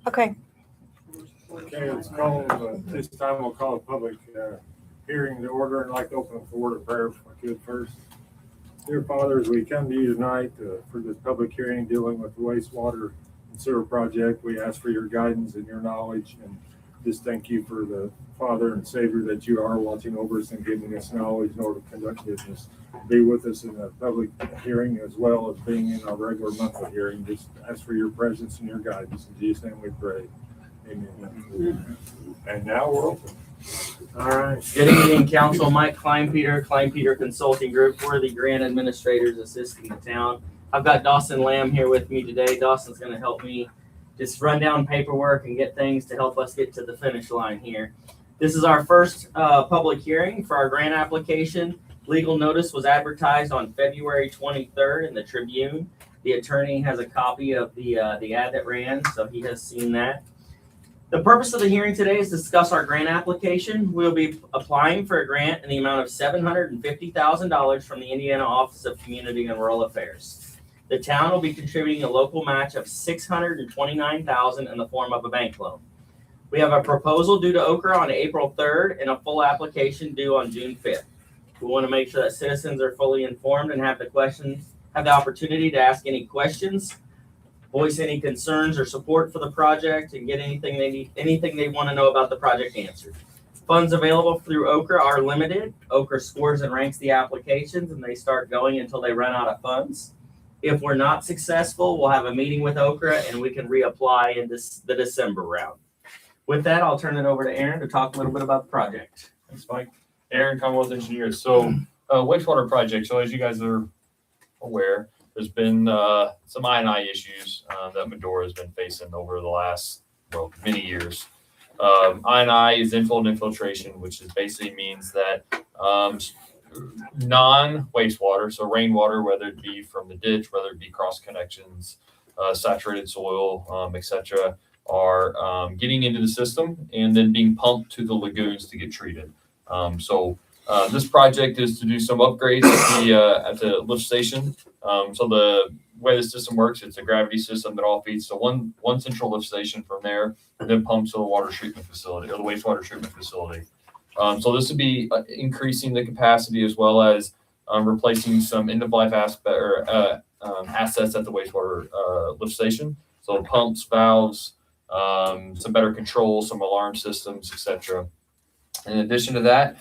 Okay. Okay, it's called, this time we'll call a public hearing to order, and I'd like to open up the word of prayer if I could first. Dear Father, as we come to you tonight for this public hearing dealing with the wastewater and sewer project, we ask for your guidance and your knowledge, and just thank you for the Father and Savior that you are watching over us and giving us knowledge in order to conduct business. Be with us in the public hearing as well as being in our regular monthly hearing. Just ask for your presence and your guidance. In Jesus' name we pray. Amen. And now we're open. All right. Good evening, Council. Mike Kleinpeter Consulting Group. We're the grant administrators assisting the town. I've got Dawson Lamb here with me today. Dawson's going to help me just run down paperwork and get things to help us get to the finish line here. This is our first public hearing for our grant application. Legal notice was advertised on February 23rd in the Tribune. The attorney has a copy of the ad that ran, so he has seen that. The purpose of the hearing today is to discuss our grant application. We'll be applying for a grant in the amount of $750,000 from the Indiana Office of Community and Rural Affairs. The town will be contributing a local match of $629,000 in the form of a bank loan. We have a proposal due to Okra on April 3rd and a full application due on June 5th. We want to make sure that citizens are fully informed and have the opportunity to ask any questions, voice any concerns or support for the project, and get anything they want to know about the project answered. Funds available through Okra are limited. Okra scores and ranks the applications, and they start going until they run out of funds. If we're not successful, we'll have a meeting with Okra and we can reapply in the December round. With that, I'll turn it over to Aaron to talk a little bit about the project. Thanks, Mike. Aaron, Commonwealth Engineer. So, wastewater project. So, as you guys are aware, there's been some I&I issues that Medora has been facing over the last, many years. I&I is infill infiltration, which basically means that non-wastewater, so rainwater, whether it be from the ditch, whether it be cross connections, saturated soil, etc., are getting into the system and then being pumped to the lagoons to get treated. This project is to do some upgrades at the lift station. So the way the system works, it's a gravity system that all feeds to one central lift station from there, and then pumps to the water treatment facility or the wastewater treatment facility. So this would be increasing the capacity as well as replacing some end-of-life assets at the wastewater lift station. So pumps, valves, some better control, some alarm systems, etc. In addition to that,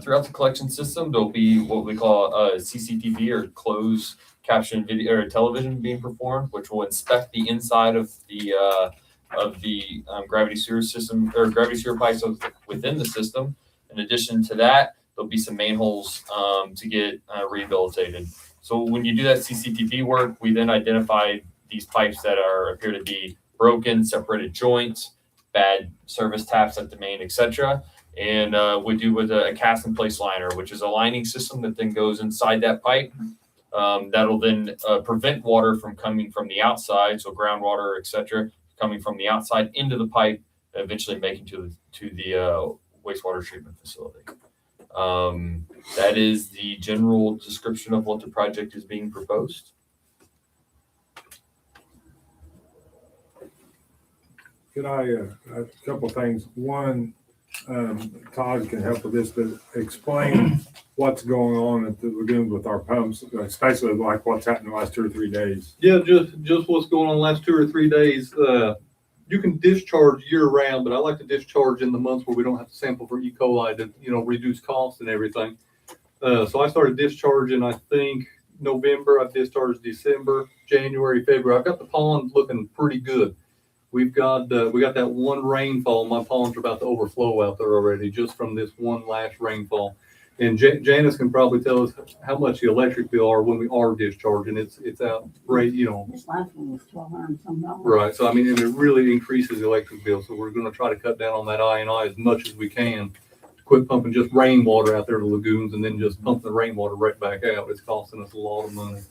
throughout the collection system, there'll be what we call CCTV or closed caption video or television being performed, which will inspect the inside of the gravity sewer system or gravity sewer pipes within the system. In addition to that, there'll be some manholes to get rehabilitated. So when you do that CCTV work, we then identify these pipes that appear to be broken, separated joints, bad service taps at the main, etc. And we do with a cast in place liner, which is a lining system that then goes inside that pipe. That'll then prevent water from coming from the outside, so groundwater, etc., coming from the outside into the pipe, eventually making to the wastewater treatment facility. That is the general description of what the project is being proposed. Could I, a couple of things. One, Todd can help with this, but explain what's going on at the lagoons with our pumps, especially like what's happened the last 2 or 3 days. Yeah, just what's going on the last 2 or 3 days. You can discharge year round, but I like to discharge in the months where we don't have to sample for E. coli to, reduce costs and everything. So I started discharging, I think, November. I discharged December, January, February. I've got the pond looking pretty good. We got that one rainfall. My ponds are about to overflow out there already just from this one last rainfall. And Janice can probably tell us how much the electric bill are when we are discharging. It's out right, This last one was $1,200 and some dollars. Right. So I mean, it really increases the electric bill. So we're going to try to cut down on that I&I as much as we can. Quit pumping just rainwater out there to lagoons and then just pump the rainwater right back out. It's costing us a lot of money.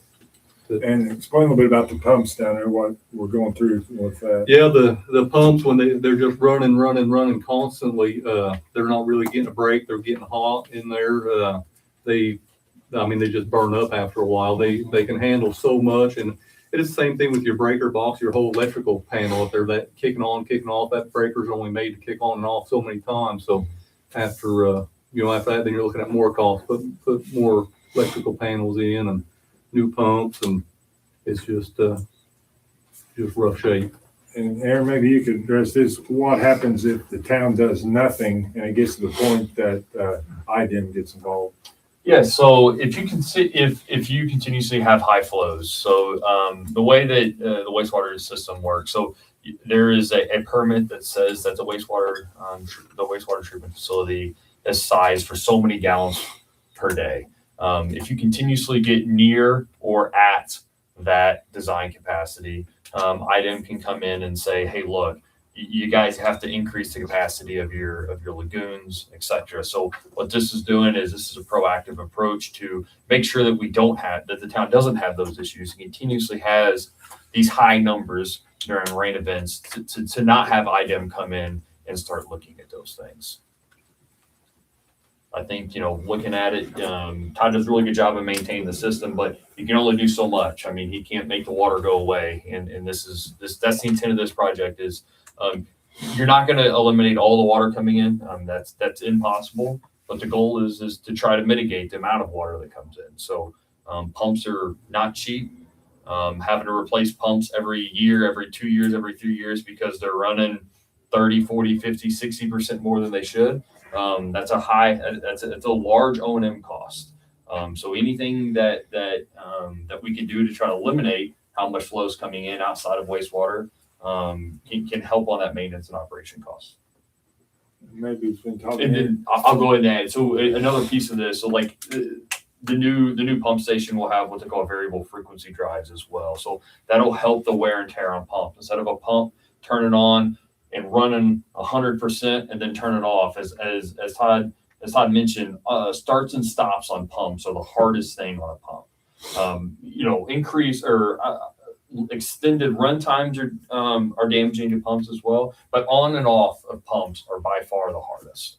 And explain a little bit about the pumps down there, what we're going through with that. Yeah, the pumps, when they're just running constantly, they're not really getting a break. They're getting hot in there. They just burn up after a while. They can handle so much, and It is the same thing with your breaker box, your whole electrical panel up there, that kicking on, kicking off, that breaker's only made to kick on and off so many times. So after, after that, then you're looking at more costs, put more electrical panels in and new pumps, and it's just rough shape. And Aaron, maybe you could address this. What happens if the town does nothing and it gets to the point that IDEM gets involved? Yeah, so if you can see, if you continuously have high flows, so the way that the wastewater system works, so there is a permit that says that the wastewater treatment facility is sized for so many gallons per day. If you continuously get near or at that design capacity, IDEM can come in and say, hey, look, you guys have to increase the capacity of your lagoons, et cetera. So what this is doing is this is a proactive approach to make sure that that the town doesn't have those issues and continuously has these high numbers during rain events to not have IDEM come in and start looking at those things. I think, looking at it, Todd does a really good job of maintaining the system, but you can only do so much. I mean, he can't make the water go away. And that's the intent of this project is, you're not going to eliminate all the water coming in. That's impossible, but the goal is to try to mitigate the amount of water that comes in. So, pumps are not cheap. Having to replace pumps every year, every 2 years, every 3 years, because they're running 30, 40, 50, 60% more than they should. That's a large O&M cost. So anything that we can do to try to eliminate how much flow is coming in outside of wastewater can help on that maintenance and operation costs. Maybe it's been talked. And then I'll go ahead and add. So another piece of this, so like the new pump station will have what they call variable frequency drives as well. So that'll help the wear and tear on pump. Instead of a pump turning on and running 100% and then turn it off, as Todd mentioned, starts and stops on pumps are the hardest thing on a pump. Increase or extended run times are damaging to pumps as well, but on and off of pumps are by far the hardest.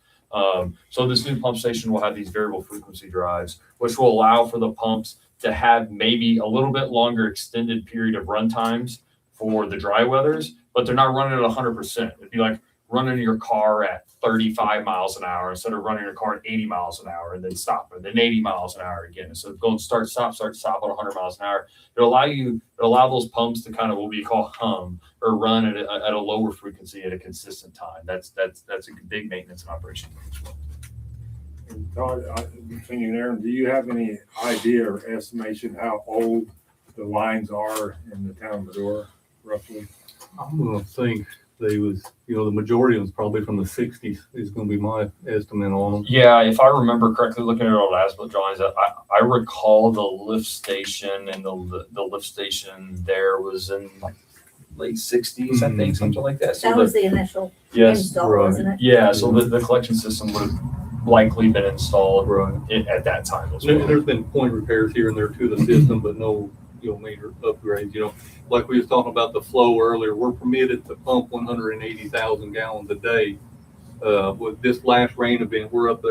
So this new pump station will have these variable frequency drives, which will allow for the pumps to have maybe a little bit longer extended period of run times for the dry weathers, but they're not running at 100%. It'd be like running your car at 35 miles an hour instead of running your car at 80 miles an hour and then stop, and then 80 miles an hour again. So going start, stop at 100 miles an hour. It'll allow those pumps to kind of what we call hum or run at a lower frequency at a consistent time. That's a big maintenance and operation as well. And Todd, between you and Aaron, do you have any idea or estimation how old the lines are in the town of Medora, roughly? I'm gonna think they was, the majority of them is probably from the 60s is gonna be my estimate on them. Yeah, if I remember correctly, looking at old as-built drawings, I recall the lift station and the lift station there was in like late 60s, I think, something like that. So That was the initial yes, install, right. wasn't it? yeah. So the collection system would have likely been installed Right. at that time as There- well. There's been point repairs here and there to the system, but no, major upgrades. Like we was talking about the flow earlier, we're permitted to pump 180,000 gallons a day. With this last rain event, we're up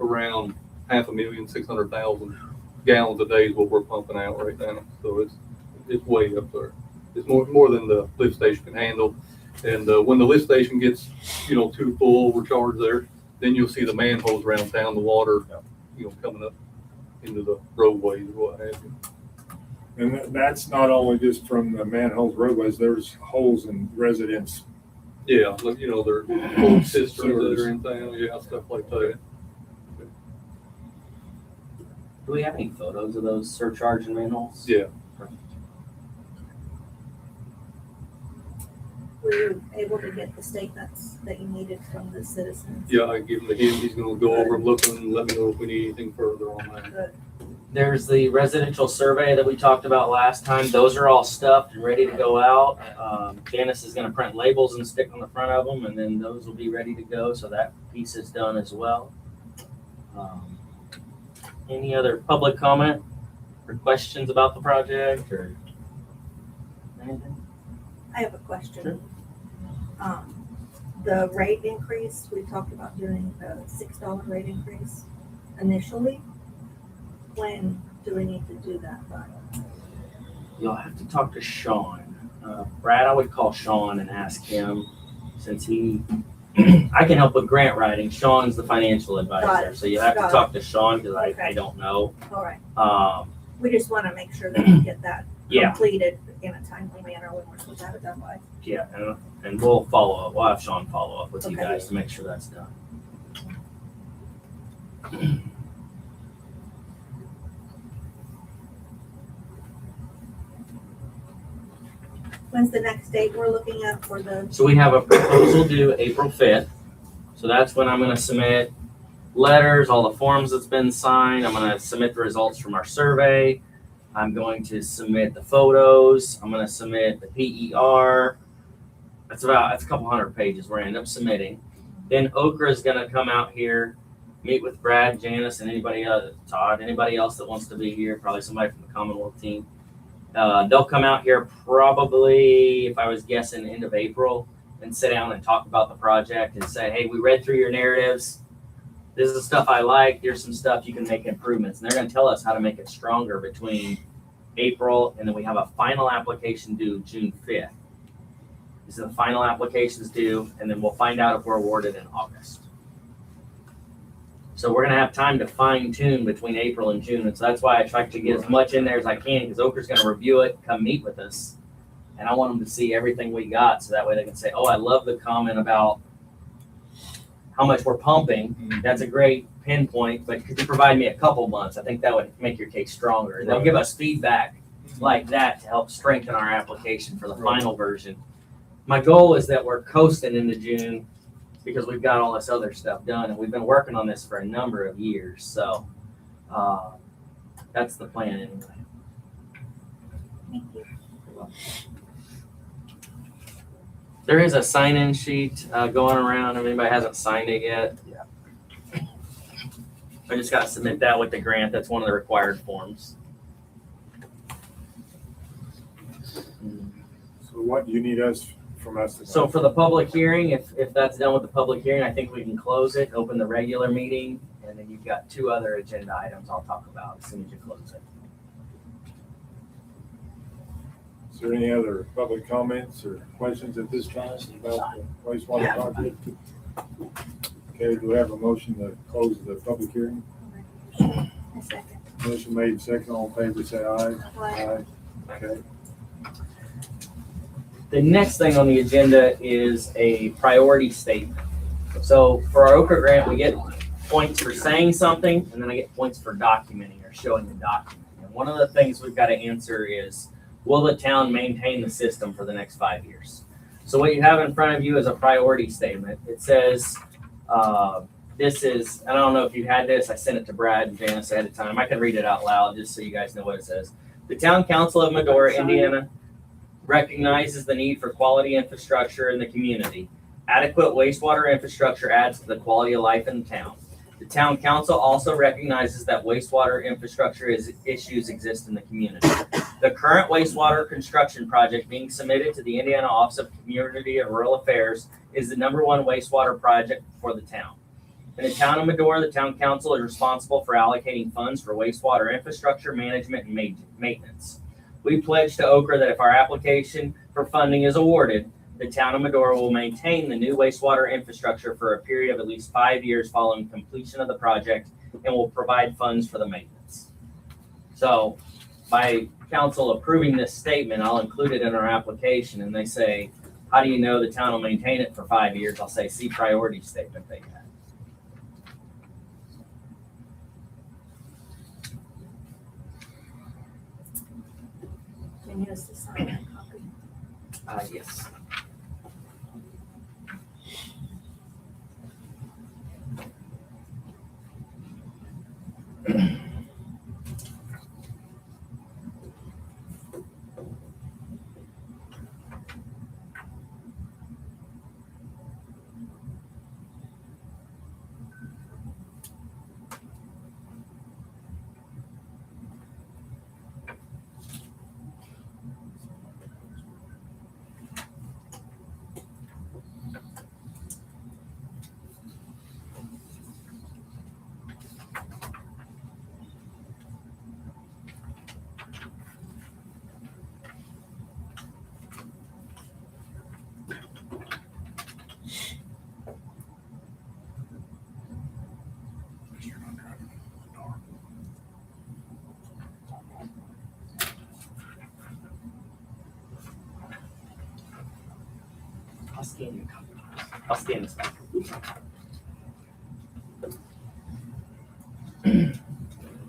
around 500,600,000 gallons a day is what we're pumping out right now. So it's way up there. It's more than the lift station can handle. And when the lift station gets, too full, overcharged there, then you'll see the manholes around town, the water, coming up into the roadways or what have you. And that's not only just from the manholes, roadways, there's holes in residents. Yeah, look, there are old cisterns that are in town, stuff like that. Do we have any photos of those surcharge and manholes? Yeah. Were you able to get the statements that you needed from the citizens? Yeah, I give him to him, he's gonna go over and look and let me know if we need anything further on that. Good. There's the residential survey that we talked about last time. Those are all stuffed and ready to go out. Janice is going to print labels and stick on the front of them, and then those will be ready to go. So that piece is done as well. Any other public comment or questions about the project or anything? I have a question. The rate increase, we talked about doing the $6 rate increase initially. When do we need to do that by? You'll have to talk to Sean. Brad, I would call Sean and ask him, since he, I can help with grant writing. Sean's the financial Got advisor, it. so you have to Got talk to Sean, because I Okay. don't know. All right, Um, we just wanna make sure that we get that yeah, completed in a timely manner when we're supposed to have it done by. yeah, and we'll follow up. We'll have Sean follow up with you Okay. guys to make sure that's done. When's the next date we're looking at for the, So we have a proposal due April 5th. So that's when I'm gonna submit letters, all the forms that's been signed. I'm gonna submit the results from our survey. I'm going to submit the photos. I'm gonna submit the PER. That's a couple hundred pages we're gonna end up submitting. Then Okra is gonna come out here, meet with Brad, Janice, and anybody else, Todd, anybody else that wants to be here, probably somebody from the Commonwealth team. They'll come out here probably, if I was guessing, end of April, and sit down and talk about the project and say, hey, we read through your narratives. This is the stuff I like. Here's some stuff you can make improvements. And they're going to tell us how to make it stronger between April, and then we have a final application due June 5th. These are the final applications due, and then we'll find out if we're awarded in August. So we're gonna have time to fine tune between April and June, and so that's why I try to get as much in there as I can, because Okra's gonna review it, come meet with us. And I want them to see everything we got, so that way they can say, oh, I love the comment about how much we're pumping. That's a great pinpoint, but could you provide me a couple months? I think that would make your case stronger. And they'll give us feedback like that to help strengthen our application for the final version. My goal is that we're coasting into June, because we've got all this other stuff done, and we've been working on this for a number of years, so that's the plan anyway. thank you. There is a sign-in sheet going around, if anybody hasn't signed it yet. Yeah. I just gotta submit that with the grant, that's one of the required forms. So what do you need from us? tonight? So for the public hearing, if that's done with the public hearing, I think we can close it, open the regular meeting, and then you've got two other agenda items I'll talk about as soon as you close it. Is there any other public comments or questions at this time about the wastewater project? Okay, do we have a motion to close the public hearing? A second. Motion made, second, all in favor, say aye. Aye. Okay, The next thing on the agenda is a priority statement. So for our Okra grant, we get points for saying something, and then I get points for documenting or showing the document. And one of the things we've got to answer is, will the town maintain the system for the next 5 years? So what you have in front of you is a priority statement. It says, this is, I don't know if you had this, I sent it to Brad and Janice ahead of time. I can read it out loud just so you guys know what it says. The Town Council of Medora, Indiana recognizes the need for quality infrastructure in the community. Adequate wastewater infrastructure adds to the quality of life in the town. The town council also recognizes that wastewater infrastructure issues exist in the community. The current wastewater construction project being submitted to the Indiana Office of Community and Rural Affairs is the #1 wastewater project for the town. In the town of Medora, the town council is responsible for allocating funds for wastewater infrastructure management and maintenance. We pledge to Okra that if our application for funding is awarded, the town of Medora will maintain the new wastewater infrastructure for a period of at least 5 years following completion of the project and will provide funds for the maintenance. So by council approving this statement, I'll include it in our application, and they say, how do you know the town will maintain it for 5 years? I'll say, see priority statement they had. Can you just sign that copy? Yes. I'll scan you. I'll scan this back.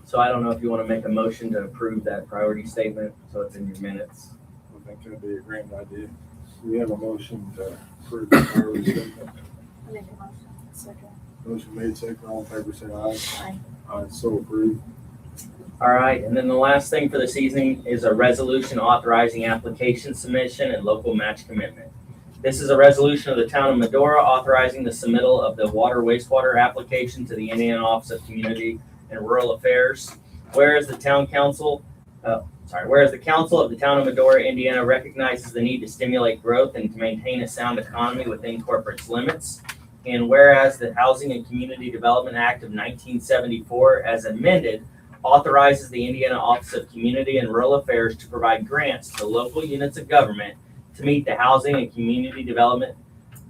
So I don't know if you want to make a motion to approve that priority statement, so it's in your minutes. I think that'd be a grand idea. We have a motion to approve the priority statement. I make a motion. Second. Motion made, second, all in favor, say aye. Aye. Aye, so approved. All right, and then the last thing for this evening is a resolution authorizing application submission and local match commitment. This is a resolution of the town of Medora authorizing the submittal of the water wastewater application to the Indiana Office of Community and Rural Affairs. Whereas the council of the town of Medora, Indiana recognizes the need to stimulate growth and to maintain a sound economy within corporate limits. And whereas the Housing and Community Development Act of 1974, as amended, authorizes the Indiana Office of Community and Rural Affairs to provide grants to local units of government to meet the housing and community development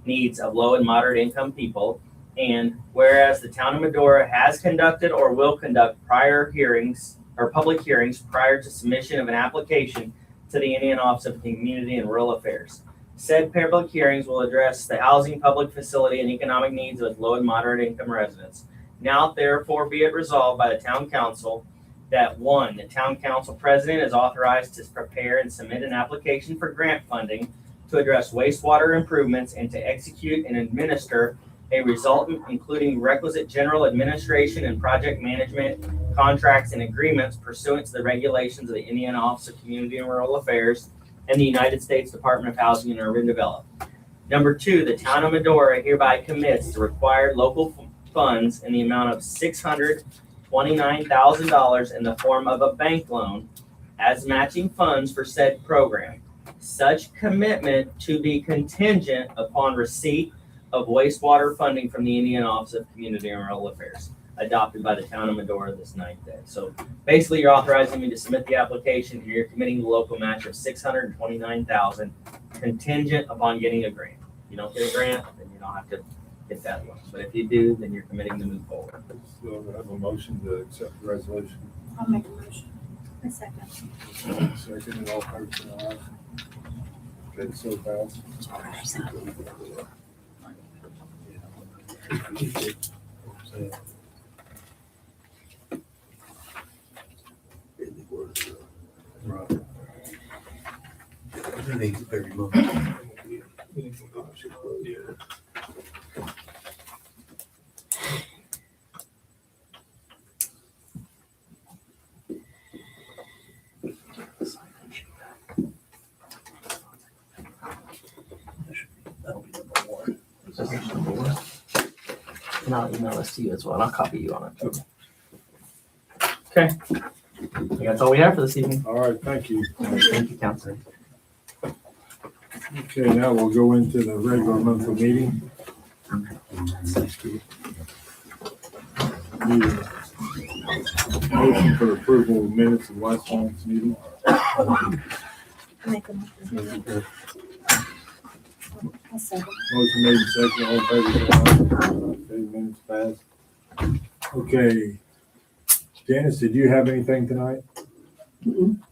needs of low and moderate income people. And whereas the town of Medora has conducted or will conduct prior hearings or public hearings prior to submission of an application to the Indiana Office of Community and Rural Affairs. Said public hearings will address the housing, public facility, and economic needs of low and moderate income residents. Now therefore be it resolved by the town council that 1, the town council president is authorized to prepare and submit an application for grant funding to address wastewater improvements and to execute and administer a resultant including requisite general administration and project management contracts and agreements pursuant to the regulations of the Indiana Office of Community and Rural Affairs and the United States Department of Housing and Urban Development. Number 2, the town of Medora hereby commits to required local funds in the amount of $629,000 in the form of a bank loan as matching funds for said program. Such commitment to be contingent upon receipt of wastewater funding from the Indiana Office of Community and Rural Affairs, adopted by the town of Medora this 9th day. So basically, you're authorizing me to submit the application, and you're committing the local match of $629,000 contingent upon getting a grant. If you don't get a grant, then you don't have to get that loan. But if you do, then you're committing to move forward. So we have a motion to accept the resolution. I'll make a motion. A second. Second, and all in favor, say aye. Okay, so passed. That'll be number 1. And I'll email this to you as well, and I'll copy you on it too. Okay. I think that's all we have for this evening. All right, thank you. Thank you, Counselor. Okay, now we'll go into the regular monthly meeting. Need a motion for approval of minutes of last month's meeting. Make a motion. A second. Motion made and second, all in favor, say aye. Okay, minutes passed. Okay. Janice, did you have anything tonight?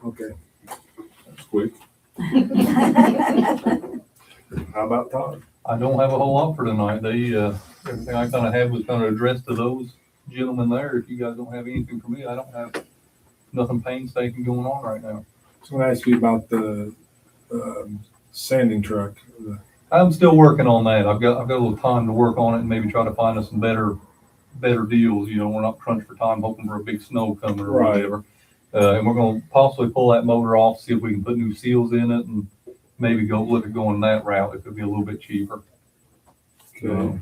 Okay. That's quick. How about Todd? I don't have a whole lot for tonight. Everything I kind of had was kind of addressed to those gentlemen there. If you guys don't have anything for me, I don't have nothing painstaking going on right now. I was going to ask you about the sanding truck. I'm still working on that. I've got a little time to work on it and maybe try to find us some better deals. We're not crunched for time hoping for a big snow coming or Right. whatever. And we're going to possibly pull that motor off, see if we can put new seals in it and maybe look at going that route. It could be a little bit cheaper. Okay.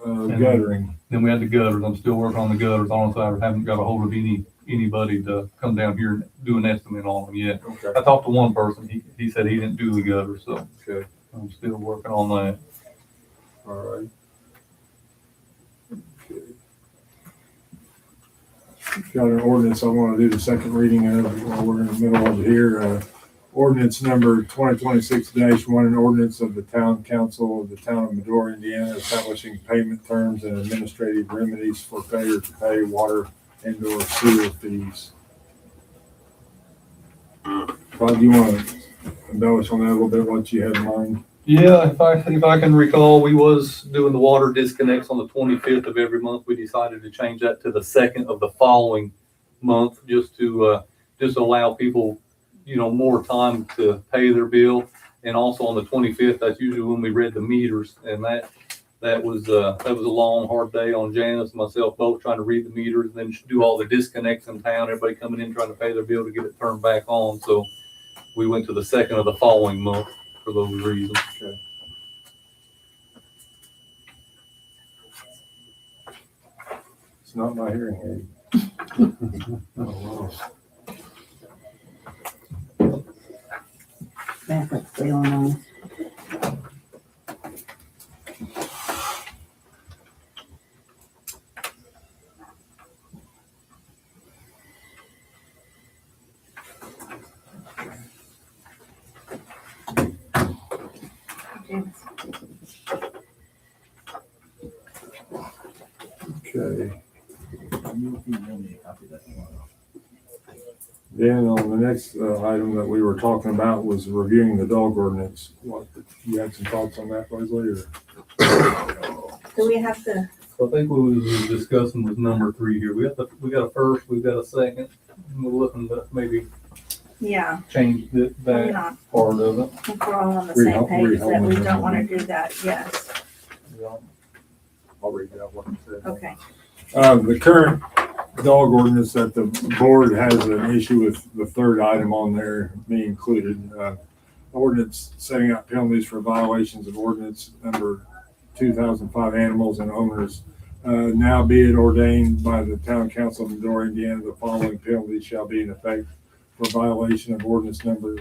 Guttering. Then we had the gutters. I'm still working on the gutters. Honestly, I haven't got a hold of anybody to come down here and do an estimate on them yet. Okay. I talked to one person. He said he didn't do the gutters, so Okay. I'm still working on that. All right. Got an ordinance I want to do the second reading of while we're in the middle of it here. Ordinance number 2026-1, an ordinance of the town council of the town of Medora, Indiana, establishing payment terms and administrative remedies for failure to pay water and/or sewer fees. Todd, do you want to embellish on that a little bit, what you had in mind? Yeah, if I can recall, we was doing the water disconnects on the 25th of every month. We decided to change that to the 2nd of the following month, just to allow people, more time to pay their bill. And also on the 25th, that's usually when we read the meters, and that was a long, hard day on Janice and myself both trying to read the meters and then do all the disconnects in town, everybody coming in trying to pay their bill to get it turned back on. So we went to the 2nd of the following month for those reasons. Okay. It's not my hearing Backup's still on. Janice. Okay. Then on the next item that we were talking about was reviewing the dog ordinance. What, you had some thoughts on that, Leslie, or? Do we have to, So I think what we was discussing was number 3 here. We got a first, we've got a second, and we're looking to maybe yeah, change we're that not, part of it. I think we're all on the same page that we don't wanna do that, yes, I'll read out what it said. okay. The current dog ordinance that the board has an issue with the third item on there being included. Ordinance setting out penalties for violations of ordinance number 2005 animals and owners. Now be it ordained by the town council of Medora, Indiana, the following penalties shall be in effect for violation of ordinance number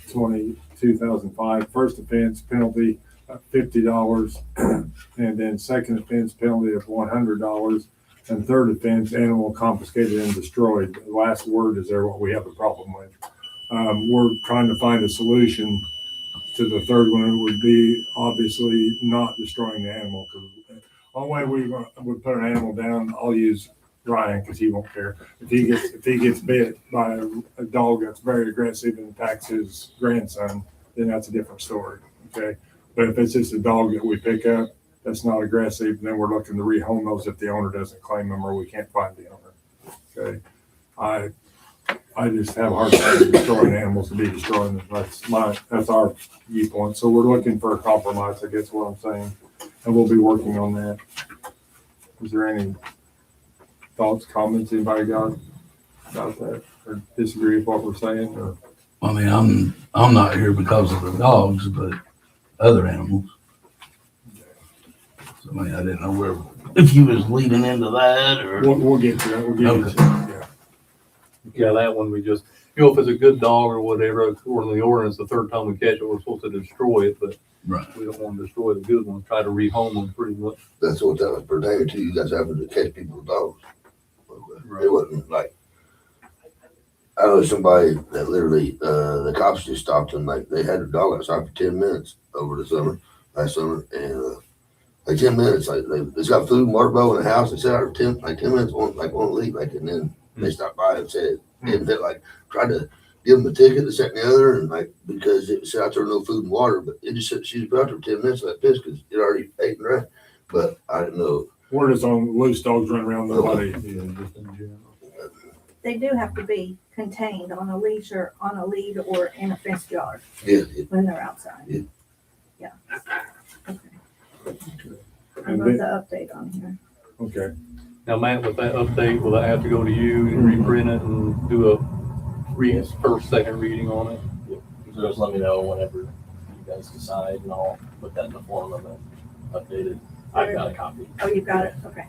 2005. First offense penalty of $50, and then second offense penalty of $100. And third offense, animal confiscated and destroyed. The last word is there what we have a problem with. We're trying to find a solution to the third one. It would be obviously not destroying the animal. Because the only way we would put an animal down, I'll use Ryan because he won't care. If he gets bit by a dog that's very aggressive and attacks his grandson, then that's a different story. Okay, but if it's just a dog that we pick up that's not aggressive, then we're looking to rehome those if the owner doesn't claim them or we can't find the owner. Okay, I just have a hard time destroying animals to be destroying them. That's our viewpoint. So we're looking for a compromise, I guess what I'm saying, and we'll be working on that. Is there any thoughts, comments anybody got about that, or disagree with what we're saying, or? I mean, I'm not here because of the dogs, but other animals. So, I mean, I didn't know if you was leading into that or. We'll get to that. We'll get Okay. to that. Yeah. Yeah, that one we just, if it's a good dog or whatever, according to the ordinance, the third time we catch it, we're supposed to destroy it, but Right. we don't want to destroy the good one, try to rehome them pretty much. That's what that was pertaining to. You guys having to catch people's dogs. It wasn't like, I know somebody that literally, the cops just stopped them, like they had a dog outside for 10 minutes over the summer, last summer, and like 10 minutes, like it's got food and water bowl in the house. They sat out for 10 minutes, won't leave, like, and then they stopped by and said, and they like tried to give them a ticket, this, that, and the other, and like because it said out there no food and water, but it just said she was out there for 10 minutes like this because it already ate and drank. But I didn't know. We're just on loose dogs running around nobody. They do have to be contained on a leash or on a lead or in a fenced yard Yeah, when they're outside. Yeah. Yeah. Okay. I And wrote then- the update on here. Okay. Now, Matt, with that update, will that have to go to you and reprint it and do a first, second reading on it? So just let me know whenever you guys decide, and I'll put that in the form of an updated. I've got a copy. Oh, you got it, okay.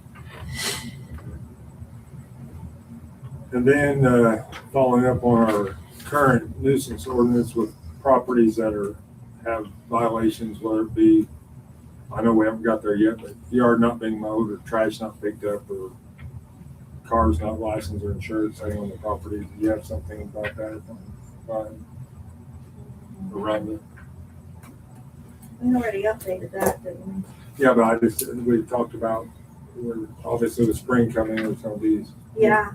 And then following up on our current nuisance ordinance with properties that have violations, whether it be, I know we haven't got there yet, but yard not being mowed or trash not picked up or cars not licensed or insured sitting on the property. Do you have something about that? Brian? Or Rhonda? We already updated that, didn't we? Yeah, but we talked about, obviously with spring coming, there's gonna be, Yeah,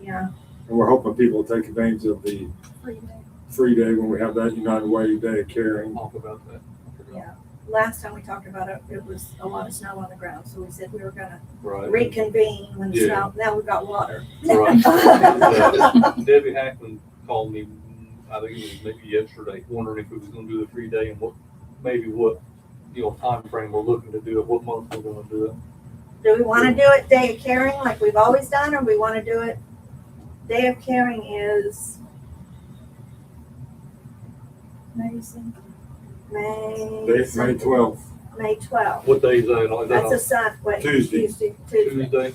yeah. and we're hoping people will take advantage of the free day when we have that United Way Day of Caring. Talk about that. Yeah. Last time we talked about it, it was a lot of snow on the ground, so we said we were gonna Right. reconvene when the Yeah. snow, now we've got water. Right. Debbie Hackman called me, I think it was maybe yesterday, wondering if we was gonna do the 3 day and what time frame we're looking to do it, what month we're gonna do it. Do we wanna do it Day of Caring like we've always done, or we wanna do it, Day of Caring is May, May 12th. May 12th. What day is that? Is that That's a on Sun, wait, Tuesday. Tuesday. Tuesday?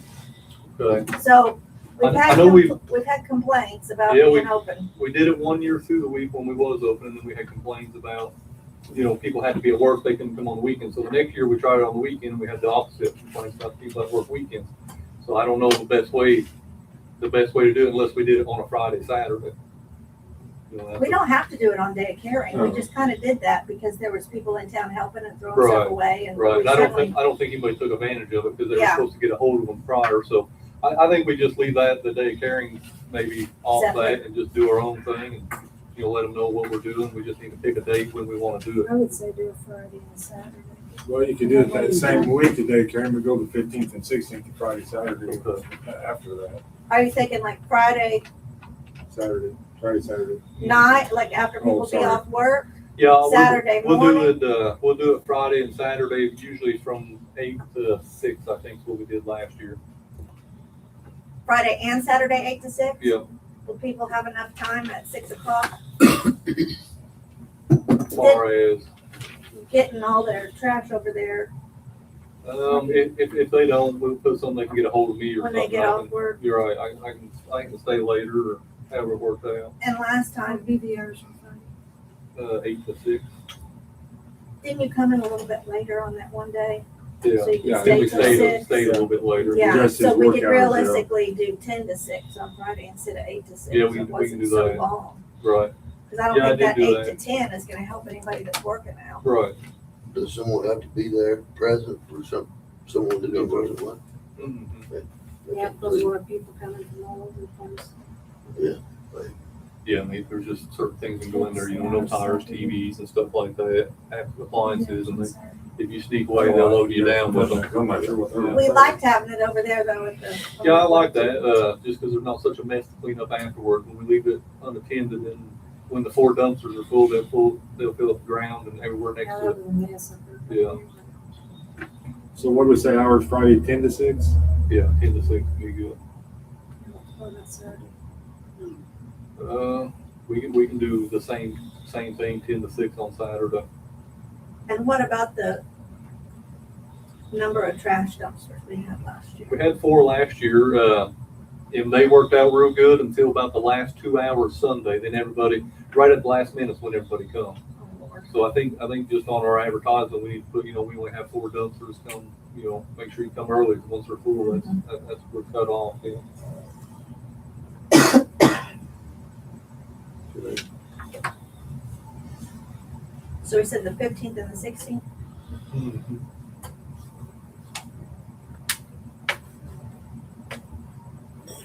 Okay. So, we've I had, know we've had complaints about Yeah, being open. We did it 1 year through the week when we was open, and then we had complaints about, people had to be at work, they couldn't come on the weekend. So the next year we tried it on the weekend, and we had the opposite complaints about people that work weekends. So I don't know the best way to do it unless we did it on a Friday, Saturday. That's We don't have to do it on Day of Caring, we No. just kinda did that because there was people in town helping and throwing Right, stuff away, and Right, we and I don't certainly, think anybody took advantage of it because they were Yeah. supposed to get a hold of them prior, so I think we just leave that, the day of caring, maybe off Separate. that and just do our own thing and, let them know what we're doing, we just need to pick a date when we wanna do it. I would say do a Friday and Saturday. Well, you could do it that same week, the Day of Caring, but go the 15th and 16th, to Friday, Saturday, after that, Are you thinking like Friday Friday, Saturday. night, like after Oh, people be sorry. off work, Yeah, Saturday we'll morning? we'll do it Friday and Saturday, usually from 8 to 6, I think is what we did last year. Friday and Saturday, 8 to 6? Yeah. Will people have enough time at 6 o'clock As far as, getting all their trash over there if they don't, we'll put something they can get a hold of me or when something. they get off work? You're right, I can stay later or have it worked out, And last time, BVR's, 8 to 6. didn't you come in a little bit later on that one day? Yeah. So you Yeah, could Then we stay till stayed 6? a little bit later. Yeah, Just so his we work could hours, yeah. realistically do 10 to 6 on Friday instead of 8 to 6. Yeah, so we it can wasn't do so that. long. Right, Because I don't Yeah, I think that did do 8 to that. 10 is gonna help anybody that's working out. right. Does someone have to be there present for someone to go first one? Mhm. Yeah, those more people coming from all over the place. Yeah, I mean, there's just certain things that go in there, no tires, TVs and stuff like that, appliances, and if you sneak away, they'll load you down with them. I'm not sure what they're. We liked having it over there though at the. Yeah, I like that, just because there's not such a mess to clean up afterward. When we leave it unattended and when the 4 dumpsters are full, they'll fill up the ground and everywhere next to it. Yeah. So what do we say, hours Friday, 10 to 6? Yeah, 10 to 6 would be good. We can do the same thing, 10 to 6 on Saturday. And what about the number of trash dumpsters we had last year? We had 4 last year, and they worked out real good until about the last 2 hours Sunday. Then everybody, right at the last minute is when everybody comes. Oh, Lord. So I think just on our advertisement, we need to put, we only have 4 dumpsters come, make sure you come early, 'cause once they're full, that's we're cut off, So we said the 15th and the 16th? Mhm.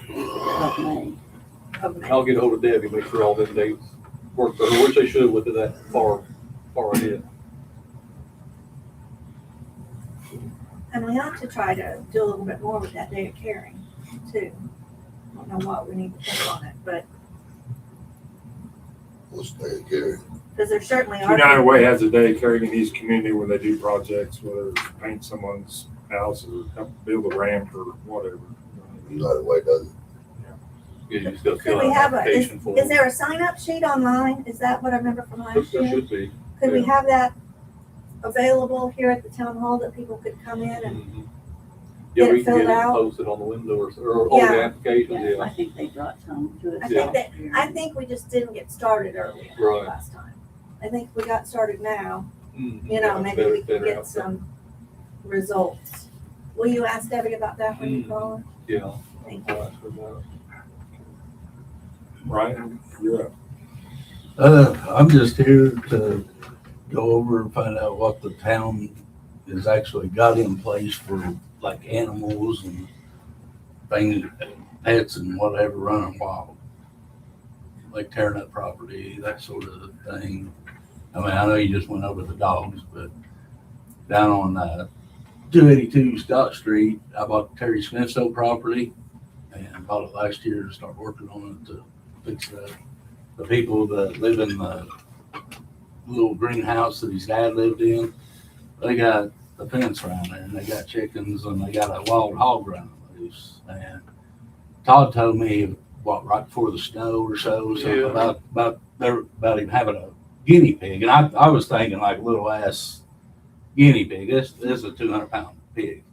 Of May. of May. I'll get ahold of Debbie, make sure all them dates work for her, which they should with it that far ahead. And we ought to try to do a little bit more with that Day of Caring too. I don't know what we need to put on it, but, What's Day of Caring? because there certainly United are. Way has a Day of Caring in each community when they do projects, whether it's paint someone's house or help build a ramp or whatever. United Way doesn't. Yeah, you just gotta Could fill we out have an a, application form. is there a sign-up sheet online? Is that what I remember from last There year? should be. Could we yeah. have that available here at the town hall that people could come in and, Mhm. Yeah, Get it we can get filled it out? posted on the window or all Yeah. the applications, Yeah, I yeah. think they brought some to it. I Yeah. think that, I think we just didn't get started early enough Right. last time. I think we got started now, Mhm. you know, Yeah, maybe better- we can better get out there. some results. Will you ask Debbie about that when you Mhm. call her? Yeah. Thank you. I'll ask her about it. Ryan, you're up. I'm just here to go over and find out what the town has actually got in place for like animals and things, pets and whatever running wild. like tearing up property, that sort of thing. I mean, I know you just went over the dogs, but down on 282 Scott Street, I bought Terry Smith's old property and bought it last year to start working on it to fix that. The people that live in the little greenhouse that his dad lived in, they got the fence around there and they got chickens and they got a wild hog running loose. And Todd told me, what, right before the snow or so, something Yeah. about him having a guinea pig. And I was thinking like little ass guinea pig. This is a 200-pound pig.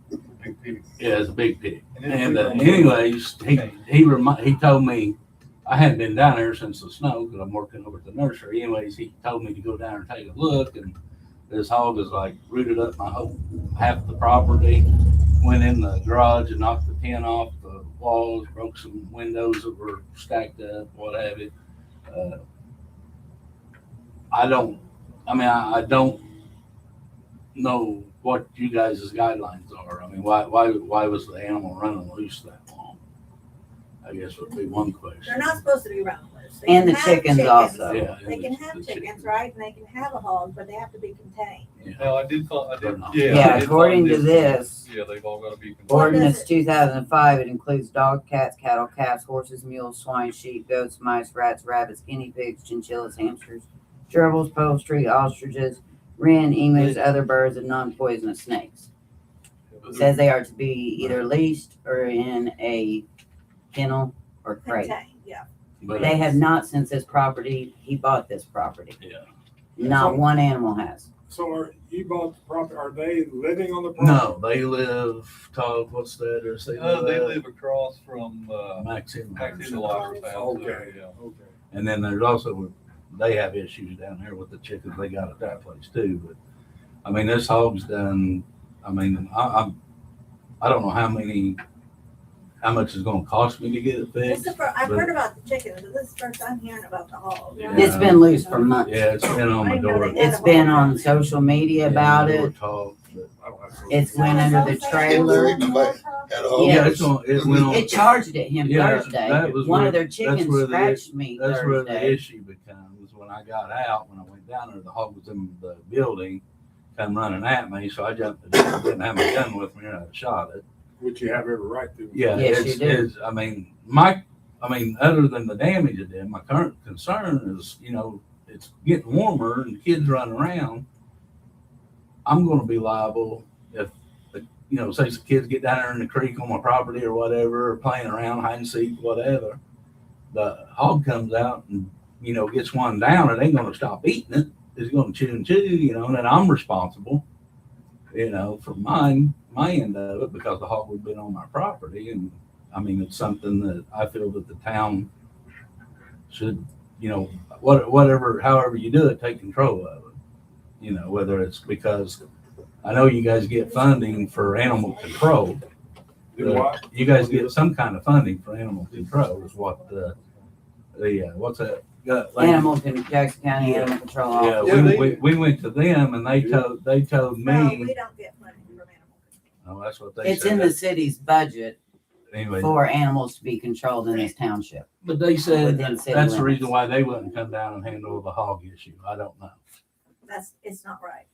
Yeah, it's a big pig. And anyways, he told me, I hadn't been down there since the snow because I'm working over at the nursery. Anyways, he told me to go down and take a look, and this hog is like rooted up my whole half of the property. Went in the garage and knocked the tin off the walls, broke some windows that were stacked up, what have you. I don't know what you guys' guidelines are. I mean, why was the animal running loose that long? I guess would be one question. They're not supposed to be running loose. They And can the have chickens also. Yeah, They can the have chickens, chicken. right? And they can have a hog, but they have to be contained. Now, I did, yeah. Yeah, I did according find to this, Yeah, they've all gotta be. ordinance 2005, it includes dogs, cats, cattle, calves, horses, mules, swine, sheep, goats, mice, rats, rabbits, guinea pigs, chinchillas, hamsters, gerbils, poultry, ostriches, wren, emus, other birds, and non-poisonous snakes. It says they are to be either leased or in a kennel or crate. Contained, yeah. But They have not since this property, he bought this property. yeah. Not one animal has. So you bought the property, are they living on the property? No, they live, Todd, what's the address? They live across from, Maxim. Maxim Livestock. Okay, Yeah. okay. And then there's also, they have issues down there with the chickens they got at that place too. But I mean, this hog's done, I mean, I don't know how much it's gonna cost me to get it fixed. I've but- heard about the chickens, but this is the first I'm hearing about the hog. Yeah. It's been loose for months. Yeah, it's been on I the didn't know door. they had It's been on Yeah, social media about Yeah, door it. talk, but- I don't have to- It's went under the trailer. At all. Yeah. Yeah, it's on, it went on. It charged at him Yeah, Thursday. that was One where- of their that's chickens where the- scratched me That's where the Thursday. issue becomes. When I got out, when I went down there, the hog was in the building, come running at me, so I jumped the door, didn't have my gun with me, and I shot it. Which you have every right to. Yeah, Yes, you do. I mean, other than the damage it did, my current concern is, it's getting warmer and kids running around. I'm gonna be liable if, say some kids get down there in the creek on my property or whatever, or playing around, hide and seek, whatever. The hog comes out and, gets one down, it ain't gonna stop eating it. It's gonna chew and chew, and then I'm responsible, for my end of it because the hog would have been on my property. And I mean, it's something that I feel that the town should, however you do it, take control of it. Whether it's because I know you guys get funding for animal control. Do what? You guys get some kind of funding for animal control is what what's that? Jackson County Animal Control Yeah, Office. Yeah, we went to them and they told No, me, we don't get money from animal control. that's what they It's said. in the city's budget Anyway, for animals to be controlled in this township. but they said within city that's the limits. reason why they wouldn't come down and handle the hog issue. I don't know. It's not right.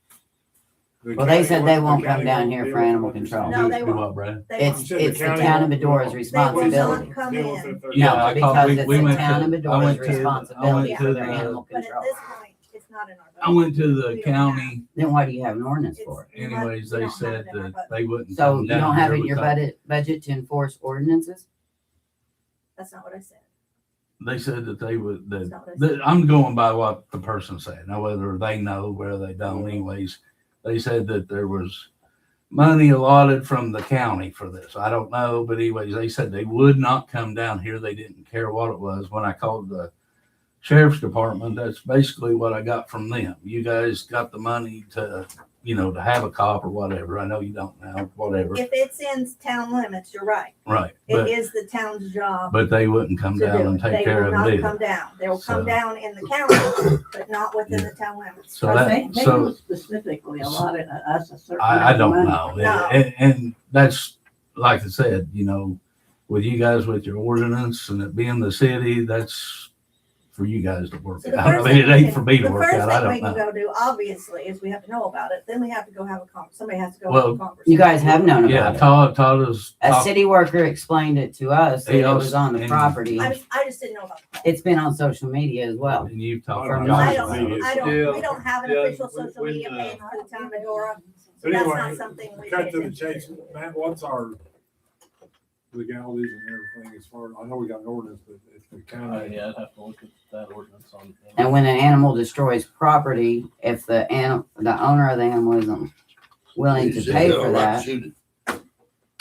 The Well, they county said won't- they the won't county come down won't here deal for with animal what you're control. saying. No, they Do won't. what, Brad? They It's, won't. said the it's the county town of won't- Medora's they responsibility. not come Deal with in. it. Yeah, No, I because called- it's we the went town to- of I Medora's went to the- responsibility I for went their to the- animal But at control. this point, it's not in our budget. I went to We the don't county. Then why do you have an ordinance for it? It's not- Anyways, we they don't have said it in our that budget. they wouldn't. So come you down don't have here it in your because- budget to enforce ordinances? That's not what I said. They said that they would, That's not what I said. I'm going by what the person said. Now, whether they know, whether they don't, anyways, they said that there was money allotted from the county for this. I don't know, but anyways, they said they would not come down here. They didn't care what it was. When I called the sheriff's department, that's basically what I got from them. You guys got the money to, to have a cop or whatever. I know you don't now, whatever. If it's in town limits, you're right. Right. It is the town's job But they wouldn't come to down do and it. take They care will of not it come either. down. They will come So- down in the county, but not within the town limits. So that, They so don't specifically allotted us a certain. I don't amount of know. No. And that's, like I said, with you guys with your ordinance and it being the city, that's for you guys to work So the out. I first mean, it thing we ain't can- for me to the work first out. I thing we don't can know. go do, obviously, is we have to know about it, then we have to go have somebody has to go Well, have a conversation. You guys have known Yeah, about it. Todd is. A city worker explained it to us, that He it also- was on the and- property. I just didn't know about the call. It's been on social media as well. And you've talked From to I Josh don't, about it. Yeah. we don't have an Yeah, official when- social when, media page for the town of Medora, so But that's anyway, not something we. cut pay to the attention chase, Matt, what's our legalities and everything as far, I know we got an ordinance, but if the county. Yeah, I'd have to look at that ordinance on. And when an animal destroys property, if the owner of the animal isn't willing to pay for that,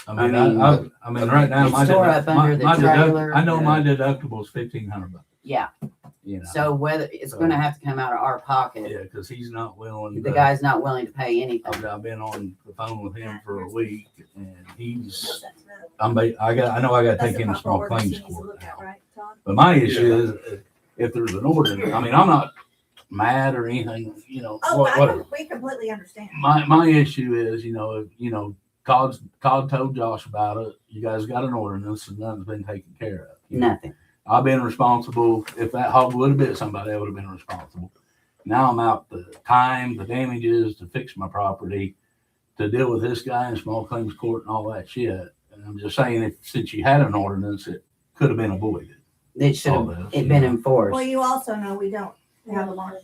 I mean, I I mean, right now, my It's tore up under the trailer. I know my deductible is $1,500, yeah. you know. So whether, it's gonna have to come out of our pocket. Yeah, cause he's not willing. The guy's not willing to pay anything. I've been on the phone with him for a week and he's, of. I know I gotta That's take the him to proper small ordinance claims he needs to court look at, now. right, Todd? But my issue is, if there's an ordinance, I mean, I'm not mad or anything, you know, Oh, whatever. we completely understand. My issue is, Todd told Josh about it. You guys got an ordinance and nothing's been taken care of. You know, Nothing. I've been responsible. If that hog would have bit somebody, I would have been responsible. Now I'm out the time, the damages to fix my property, to deal with this guy in small claims court and all that shit. And I'm just saying, since you had an ordinance, it could have been avoided. It should All have, this, it been Well, enforced. you also know we don't have a marshal.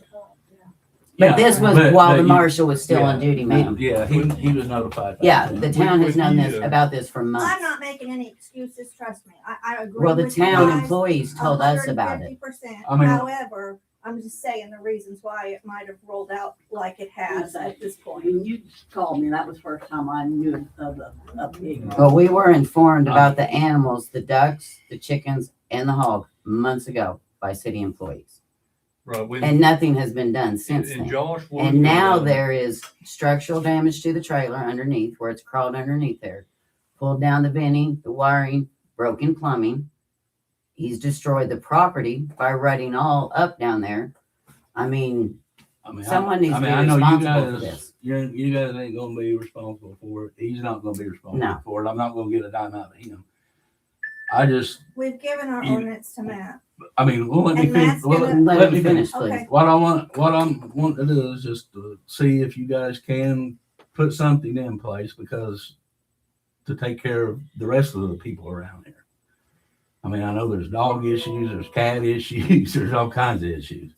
But Yeah, this was but- while but the you- marshal was still on yeah, duty, ma'am. Yeah, he was notified. Yeah, the town has known this, Yeah. about this for I'm months. not making any excuses, trust me. I agree Well, the with you town guys employees told us about it. 150%. I mean- However, I'm just saying the reasons why it might have rolled out like it has at this point. When you called me, that was the first time I knew of a pig. But we were informed about the animals, the ducks, the chickens, and the hog months ago by city employees. Right, when, And nothing has been done since and then. Josh. was And now gonna- there is structural damage to the trailer underneath, where it's crawled underneath there. Pulled down the venting, the wiring, broken plumbing. He's destroyed the property by rutting all up down there. I mean, someone needs to be I know responsible for this. You guys ain't gonna be responsible for it. He's not gonna be responsible No. for it. I'm not gonna get a dime out of him. I just, We've given our You- ordinance to Matt. I mean, well, let me And finish. Matt's gonna- Let me finish, please. Okay. What I'm wanting to do is just to see if you guys can put something in place, because to take care of the rest of the people around here. I mean, I know there's dog issues, there's cat issues, there's all kinds of issues.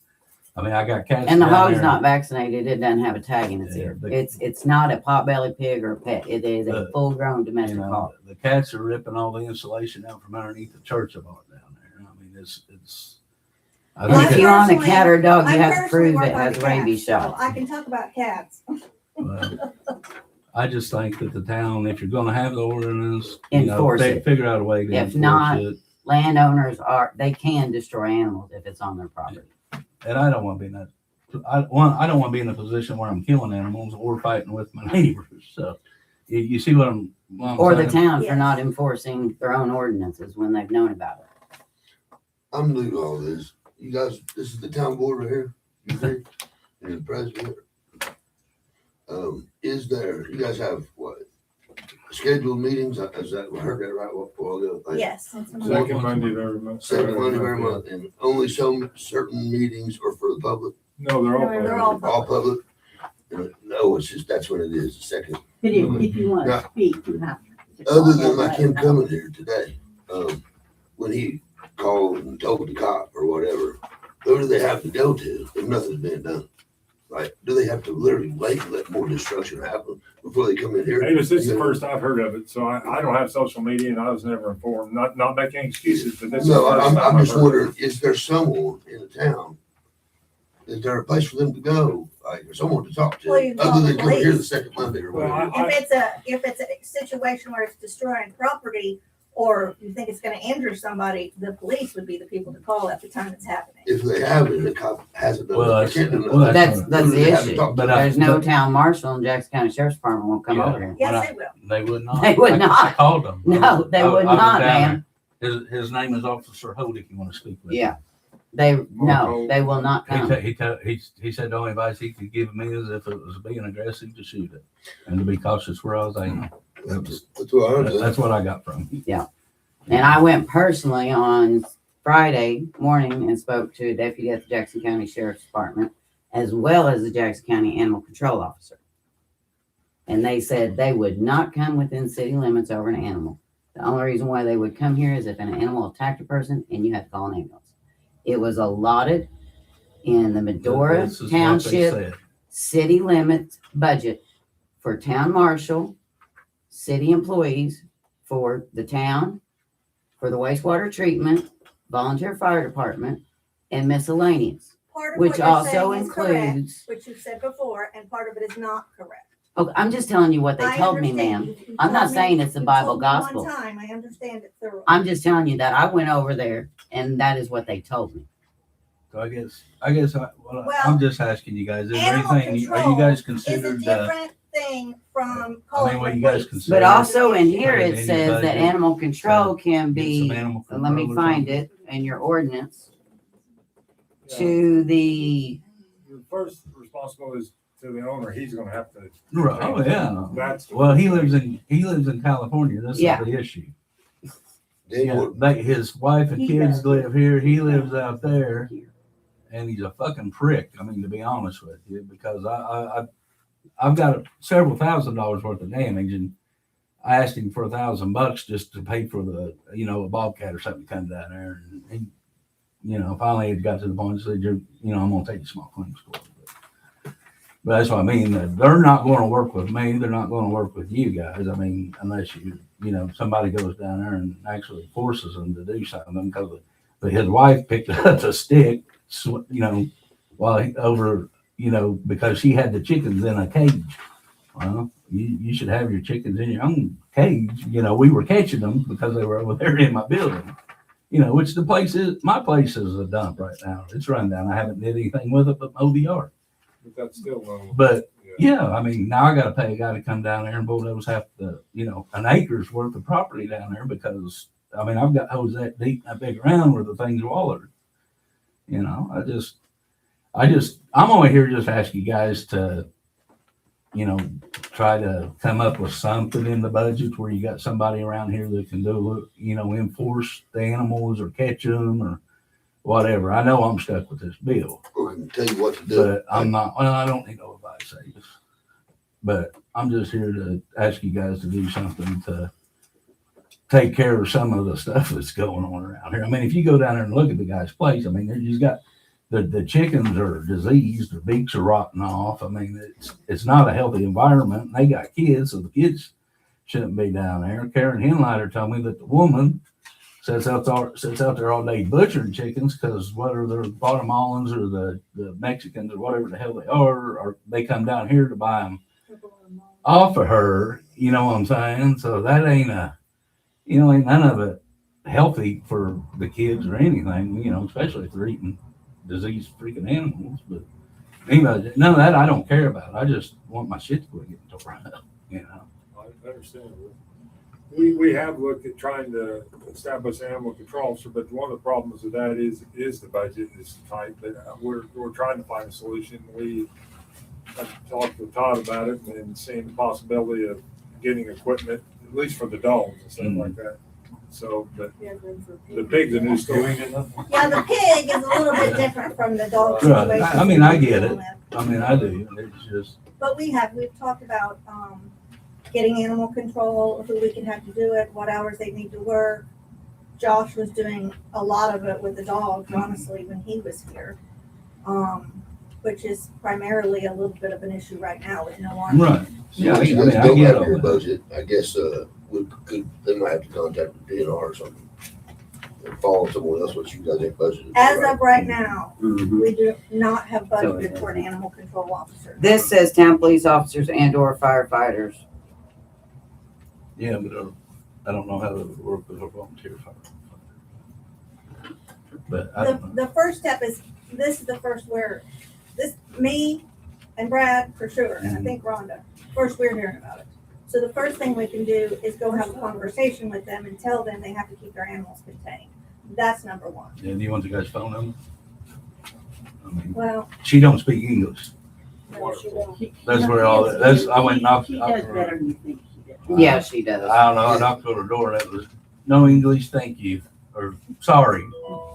I mean, I got cats. And the down hog's there. not vaccinated. It doesn't have a tag in its Yeah, ear. but- It's not a potbelly pig or a pet. It is a But, full-grown You domestic know, hog. the cats are ripping all the insulation out from underneath the church I bought down there. I mean, it's. I Well, think If it- you own a personally- cat or a dog, you I have to personally prove work it on has the rabies cats, so shot. I can talk about cats. But I just think that the town, if you're gonna have the ordinance, Enforce it. figure out a way to If enforce not- it. Landowners they can destroy animals if it's on their property. And I don't wanna be in that, I don't wanna be in a position where I'm killing animals or fighting with my neighbors, so. You see what I'm Or the saying? town for Yes. not enforcing their own ordinances when they've known about it. I'm new to all this. You guys, this is the town board right here, you think, and the president. Is there, you guys have what, scheduled meetings? Is that, I heard that right? Well, like, Yes. Second Monday of every month. Second Monday of every month, and only some certain meetings are for the public, No, they're all. No, they're all all public? No, it's just, that's what it is, the second. But if you want Yeah. to speak, you have to. Other than like him coming here today, when he called and told the cop or whatever, who do they have to go to if nothing's been done? Like, do they have to literally wait and let more destruction happen before they come in here? Hey, this is the first I've heard of it, so I don't have social media and I was never informed, not making excuses, but this is the No, first I'm time I've just heard of it. wondering, is there someone in the town? Is there a place for them to go, like, or someone to talk to, Well, you can call other the than coming here the police. second Monday or Well, whatever? If it's a situation where it's destroying property, or you think it's gonna injure somebody, the police would be the people to call at the time it's happening. If they have it, the cop hasn't done it, Well, they can't do well, nothing. That's Who the do they have to issue. talk to? But There's no town marshal and Jackson County Sheriff's Department won't come Yeah. over here. Yes, they will. They would not. They would I not. called them. No, they I would was not, down ma'am. there. His name is Officer Holt, if you want to speak with him. Yeah. No, they will not come. He said the only advice he could give me is if it was being aggressive to shoot it and to be cautious where I was aiming. That's what I understand. That's what I got from him. And I went personally on Friday morning and spoke to a deputy at the Jackson County Sheriff's Department, as well as the Jackson County Animal Control Officer. And they said they would not come within city limits over an animal. The only reason why they would come here is if an animal attacked a person and you have to call an ambulance. It was allotted in the Medora This is what they Township said. city limits budget for town marshal, city employees, for the town, for the wastewater treatment, volunteer fire department, and miscellaneous, Part of which what you're also saying is correct, includes, which you said before, and part of it is not correct. oh, I'm just telling you what they I told me, understand. ma'am. You I'm not told me- saying it's the you Bible told me gospel. One time, I understand it thoroughly. I'm just telling you that I went over there and that is what they told me. So I guess well, Well, I'm just asking you guys, is there animal anything, are you control guys It's a considered, different thing from I calling mean, what the you guys police. consider? But also in here, Put it it in your says that budget. animal control can get be, some animal let me control or find something? it in your ordinance, Yeah. to the, The first responsibility is to the owner. He's gonna have to. Right, oh, yeah. That's. Well, he lives in California. This is Yeah. the issue. Then Yeah, what, his wife and He kids does. live here. He lives out there, and he's a fucking prick. I mean, to be honest with you, because I've got several $1,000s worth of damage, and I asked him for $1,000 just to pay for the, a bobcat or something to come down there, and he, finally it got to the point. He said, I'm gonna take you to small claims court. But that's what I mean. They're not going to work with me. They're not going to work with you guys. I mean, unless somebody goes down there and actually forces them to do something. But his wife picked up the stick, while because she had the chickens in a cage. Well, you should have your chickens in your own cage. We were catching them because they were over there in my building. Which my place is a dump right now. It's run down. I haven't did anything with it but mow the yard. But that's still wrong. But yeah, I mean, now I got to pay a guy to come down there and bulldoze half the, an acre's worth of property down there because, I mean, I've got hose that deep and that big around where the thing's wallered. I'm only here just to ask you guys to, try to come up with something in the budget where you got somebody around here that can do, enforce the animals or catch them or whatever. I know I'm stuck with this bill. we can tell you what to do. But I'm not, well, I don't need no advice, I guess. But I'm just here to ask you guys to do something to take care of some of the stuff that's going on around here. I mean, if you go down there and look at the guy's place, I mean, he's got, the chickens are diseased, their beaks are rotting off. I mean, it's not a healthy environment. They got kids, so the kids shouldn't be down there. Karen Henlighter told me that the woman sits out there all day butchering chickens because whether they're Guatemalans or the Mexicans or whatever the hell they are, or they come down here to buy them off of her, you know what I'm saying? So that ain't ain't none of it healthy for the kids or anything, especially if they're eating diseased freaking animals. But anyway, none of that I don't care about. I just want my shit to quit getting tore up, I understand. We have looked at trying to establish an animal control officer, but one of the problems with that is the budget is tight. But we're trying to find a solution. We have talked with Todd about it and seeing the possibility of getting equipment, at least for the dogs and stuff like that. So, but the pig's a new story. Yeah, the pig is a little bit different from the dog Right. situation. I mean, I get it. I mean, I do. It's just, But we've talked about, getting animal control, who we can have to do it, what hours they need to work. Josh was doing a lot of it with the dogs, honestly, when he was here. Which is primarily a little bit of an issue right now with no one. right. Yeah, I Once you mean, guys I don't get have all your that. budget, I guess, they might have to contact the DNR or something. And follow someone else, what you guys ain't budgeted. for, As of right now, Mhm. we do not have budgeted for an animal control officer. this says town police officers and or firefighters. Yeah, but I don't know how to work with a volunteer fire. But I don't know. The first step is, this is the first me and Brad for sure, and I think Rhonda, first we're hearing about it. So the first thing we can do is go have a conversation with them and tell them they have to keep their animals contained. That's number one. Yeah, do you want the guy's phone number? I mean, Well, she don't speak English. Wonderful. That's where all that, I went and knocked. She does better than you think she does. Yeah, she does. I don't know, I knocked on her door and it was, no English, thank you, or sorry.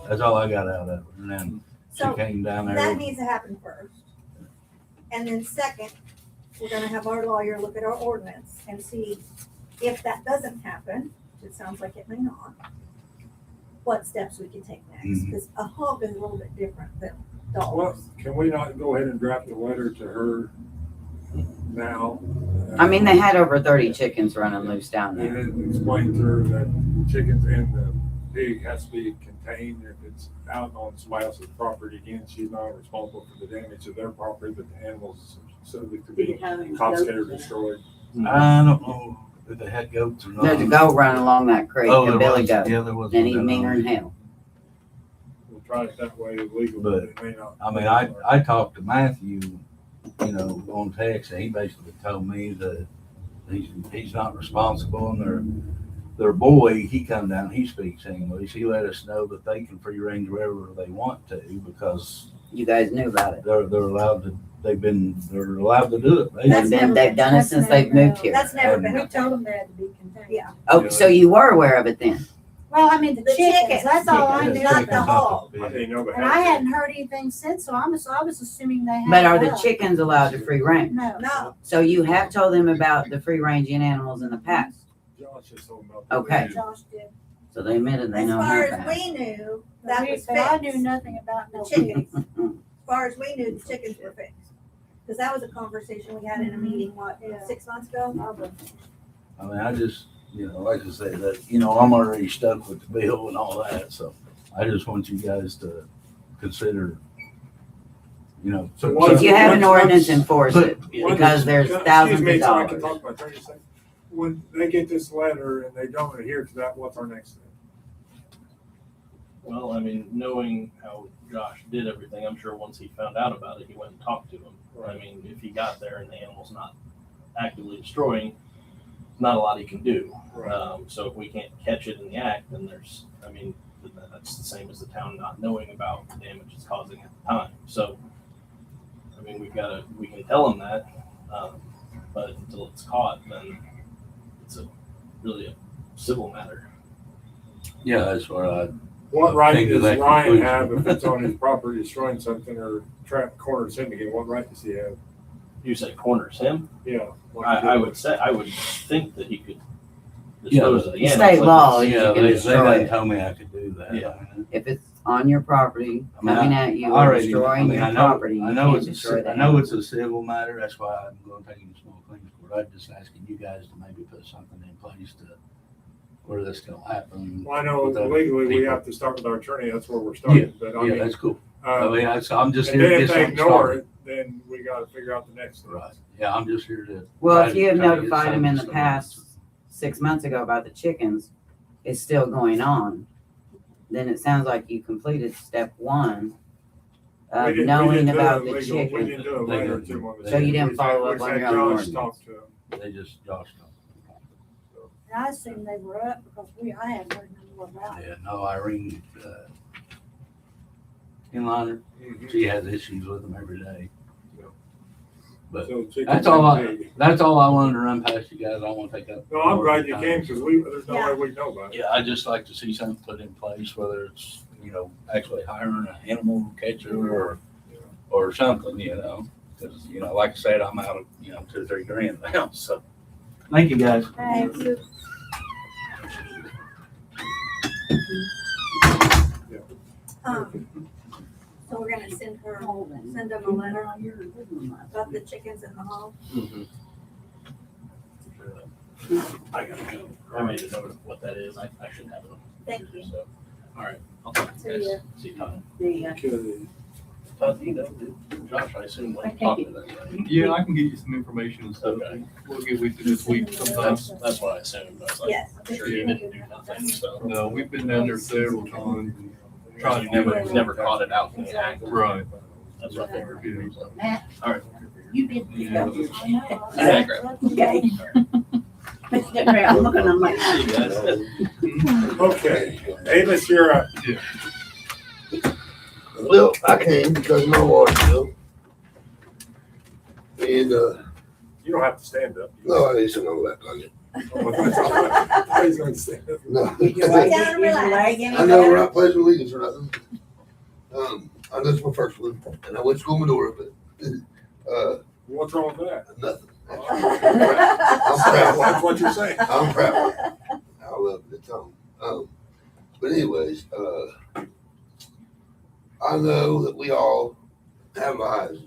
That's all I got out of it. And then she So came down that there. needs to happen first. And then second, we're gonna have our lawyer look at our ordinance and see if that doesn't happen, which it sounds like it may not, what steps we can take next, Mhm. because a hog is a little bit different than Well, dogs. can we not go ahead and draft a letter to her now? I mean, they had over 30 chickens running loose down there. And then explain to her that chickens and the pig has to be contained. If it's out on somebody else's property, again, she's not responsible for the damage of their property, but the animals are subject to Did be you have any confiscated or goats there? destroyed. I don't know if they had goats or not. There's a goat running along that creek, Oh, a there billy was. goat, Yeah, there was. and one he's down meaner there. than hell. We'll try it that way legally, But, but it may not. I mean, I talked to Matthew, you know, on text, and he basically told me that he's not responsible, and their boy, he come down, he speaks English. He let us know that they can free range wherever they want to because You guys knew about it. they're allowed to. They're allowed to do it. That's They've done it since they've moved here. That's never And- been, We told them they had to be contained. yeah. Oh, so you were aware of it then? Well, I mean, the The chickens, chickens. that's all I Chickens. knew. Not the hog. I didn't know they And I had. hadn't heard anything since, so I was assuming they had. But are the it up. chickens allowed to free range? No. No, So you have told them about the free ranging animals in the past? Josh just told about. that. Okay. Josh did. So they admitted they as know far how as to. we knew, that was But I fixed. knew nothing about no The chickens. chickens. As far as we knew, the chickens were fixed. Because that was a conversation we had in a meeting, what, Yeah. 6 months ago? I mean, I just, you know, like I say that, you know, I'm already stuck with the bill and all that, so I just want you guys to consider, you know. So What- If you have an What's- ordinance, enforce it, What because is- there's excuse thousands me, of so I can dollars. talk to my attorney a second. When they get this letter and they don't adhere to that, what's our next step? Well, I mean, knowing how Josh did everything, I'm sure once he found out about it, he went and talked to him. I mean, if he got there and the animal's not actively destroying, not a lot he can do. So if we can't catch it in the act, then there's, I mean, that's the same as the town not knowing about the damage it's causing at the time. So, I mean, we can tell them that, but until it's caught, then it's really a civil matter. Yeah, that's what I, What right Came to does that Ryan conclusion. have if it's on his property destroying something or trap corner syndicate? What right does he have? You say corners him? Yeah. I would think that he could Yeah, dispose of the State animals. law, Like, you yeah, can they destroy didn't it. tell me I could do that. Yeah. If it's on your property, I mean, coming at you or Already, I destroying mean, your I know, property, you I know can't it's, destroy I that. know it's a civil matter, that's why I'm gonna take it to small claims court. I'm just asking you guys to maybe put something in place to, where this can happen. Well, I know with other legally we people. have to start with our attorney. That's where we're starting. But I Yeah, mean, that's cool. I uh, mean, I'm just and here to then get if they something ignore started. it, then we got to figure out the next step. Right, yeah, I'm just here to. Well, if you have try to get notified them in the something past 6 months ago about the chickens, it's still going on, then it sounds like you completed step one We of didn't- we knowing didn't do about it the legal. We chicken. didn't do a They letter didn't. to him. So you didn't We follow said- up on we said your own Josh ordinance. talked to him. They just, Josh don't. And I assumed they were up because I hadn't heard no more about it. Yeah, no, Irene, inliner, she has issues with them every day. But So chickens that's all and pig. that's all I wanted to run past you guys. I want to take up. No, I'm more glad of you your came time. because there's no way we know about it. Yeah, I'd just like to see something put in place, whether it's, you know, actually hiring an animal catcher or something, you know. Because, you know, like I said, I'm out of, you know, 2 or 3 grand now, so. Thank you, guys. Thank you. So we're gonna send them a letter about the chickens in the hall. I gotta go. I made a note of what that is. I should have it. Thank you. So, all right. I'll talk to you See ya. guys. See you, Todd. Okay. Todd, you know, Josh, I assume I like take talk it. to that guy. Yeah, I can get you some information and stuff. Okay. We'll get with you this week sometime. That's what I assumed. I was like, Yes. I'm sure you didn't do nothing, so. No, we've been down there several times. You never caught it out in the act. Right. That's what I figured. So, Matt, all right. you been. Yeah, grab Okay. I'm looking, I'm like. See you guys. Okay, Amos, you're up. Well, I came because my water's bill. And, You don't have to stand up. no, I need to know that, like it. He's gonna stand up. No. Is your leg any I know we're better? not pledging allegiance or nothing. I know it's my first one, and I went to school in Medora, but, What's wrong with that? nothing. I'm That's proud. what you're saying. I'm proud. I love it. But anyways, I know that we all have lives.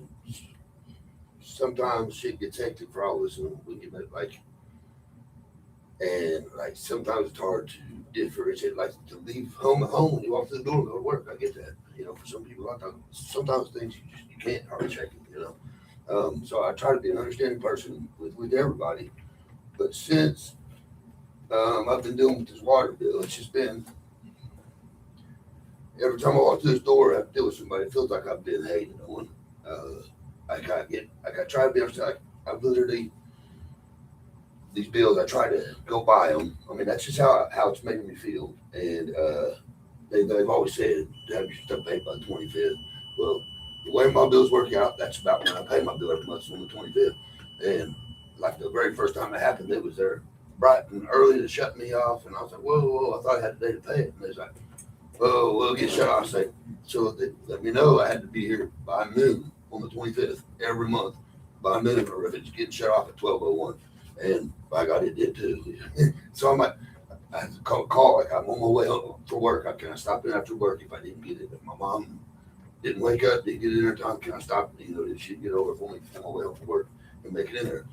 Sometimes shit gets hectic for all of us, and we get like sometimes it's hard to differentiate, like to leave home at home when you walk through the door and go to work. I get that. For some people, sometimes things you can't hardly check it, so I try to be an understanding person with everybody. But since I've been dealing with this water bill, it's just been every time I walk through this door, I have to deal with somebody. It feels like I've been hated on. I try to be understanding. I've literally these bills. I try to go buy them. I mean, that's just how it's making me feel. And they've always said to have your stuff paid by the 25th. Well, the way my bills work out, that's about when I pay my bill every month on the 25th. And like the very first time it happened, it was there bright and early to shut me off. And I was like, whoa, I thought I had a day to pay it. And they was like, oh, we'll get shut off. So they let me know I had to be here by noon on the 25th every month by noon, or if it's getting shut off at 12:01. And by God, it did too. So I'm like, I had to call like I'm on my way home for work. Can I stop in after work if I didn't get it? If my mom didn't wake up, didn't get in there in time, can I stop? Did she get over for me on my way home from work and make it in there?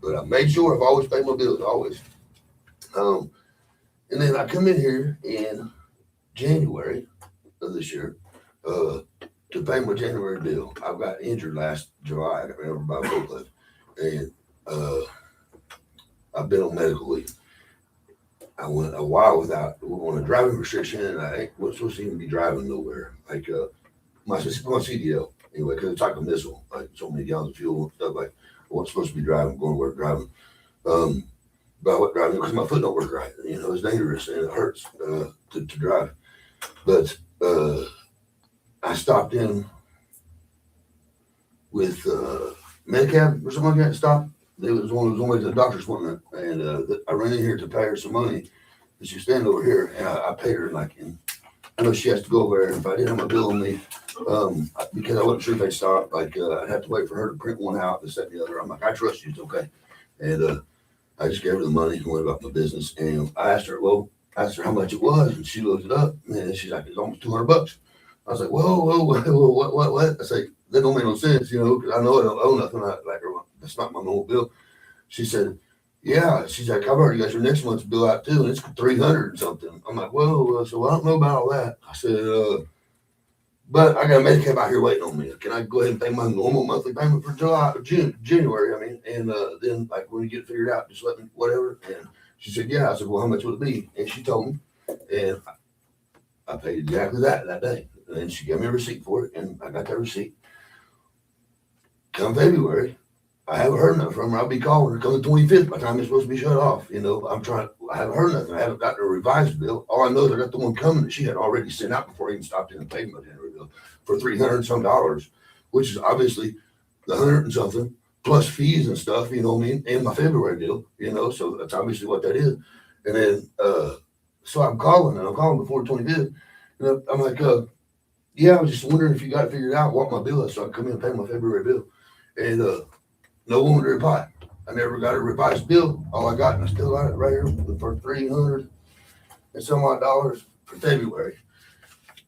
But I made sure I've always paid my bills, always. And then I come in here in January of this year to pay my January bill. I got injured last July. I got ran over by a forklift, and I've been on medical leave. I went a while on a driving restriction, and I wasn't supposed to even be driving nowhere. Like my CDL anyway, because it's like a missile, like so many gallons of fuel and stuff. Like I wasn't supposed to be driving, going to work driving. But I went driving because my foot don't work right. It's dangerous and it hurts to drive. But I stopped in with Medicab or something like that. Stopped. It was one of those ways the doctor's appointment, and I ran in here to pay her some money. And she's standing over here, and I paid her and I know she has to go over there. If I didn't have my bill on me, because I wasn't sure if they'd stop, I'd have to wait for her to print one out, this, that, and the other. I'm like, I trust you, it's okay. And I just gave her the money and went about my business. And I asked her how much it was, and she looked it up, and she's like, it's almost $200. I was like, whoa, what? I say, that don't make no sense, because I know I don't owe nothing. That's not my normal bill. She said, yeah. She's like, I've already got your next month's bill out too, and it's 300 and something. I'm like, whoa. So I don't know about all that. I said, but I got a Medicab out here waiting on me. Can I go ahead and pay my normal monthly payment for January? And then when you get it figured out, just let me, whatever. And she said, yeah. I said, well, how much would it be? And she told me, and I paid exactly that day. And she gave me a receipt for it, and I got that receipt. Come February, I haven't heard nothing from her. I'll be calling her come the 25th by the time it's supposed to be shut off. I haven't heard nothing. I haven't gotten a revised bill. All I know is I got the one coming that she had already sent out before I even stopped in and paid my January bill for $300 and some, which is obviously the 100 and something plus fees and stuff, and my February bill, so that's obviously what that is. And then, so I'm calling before the 25th. And I'm like, yeah, I was just wondering if you got it figured out what my bill is so I can come in and pay my February bill. And no one would reply. I never got a revised bill. All I got, and I still got it right here for $300 and some odd dollars for February.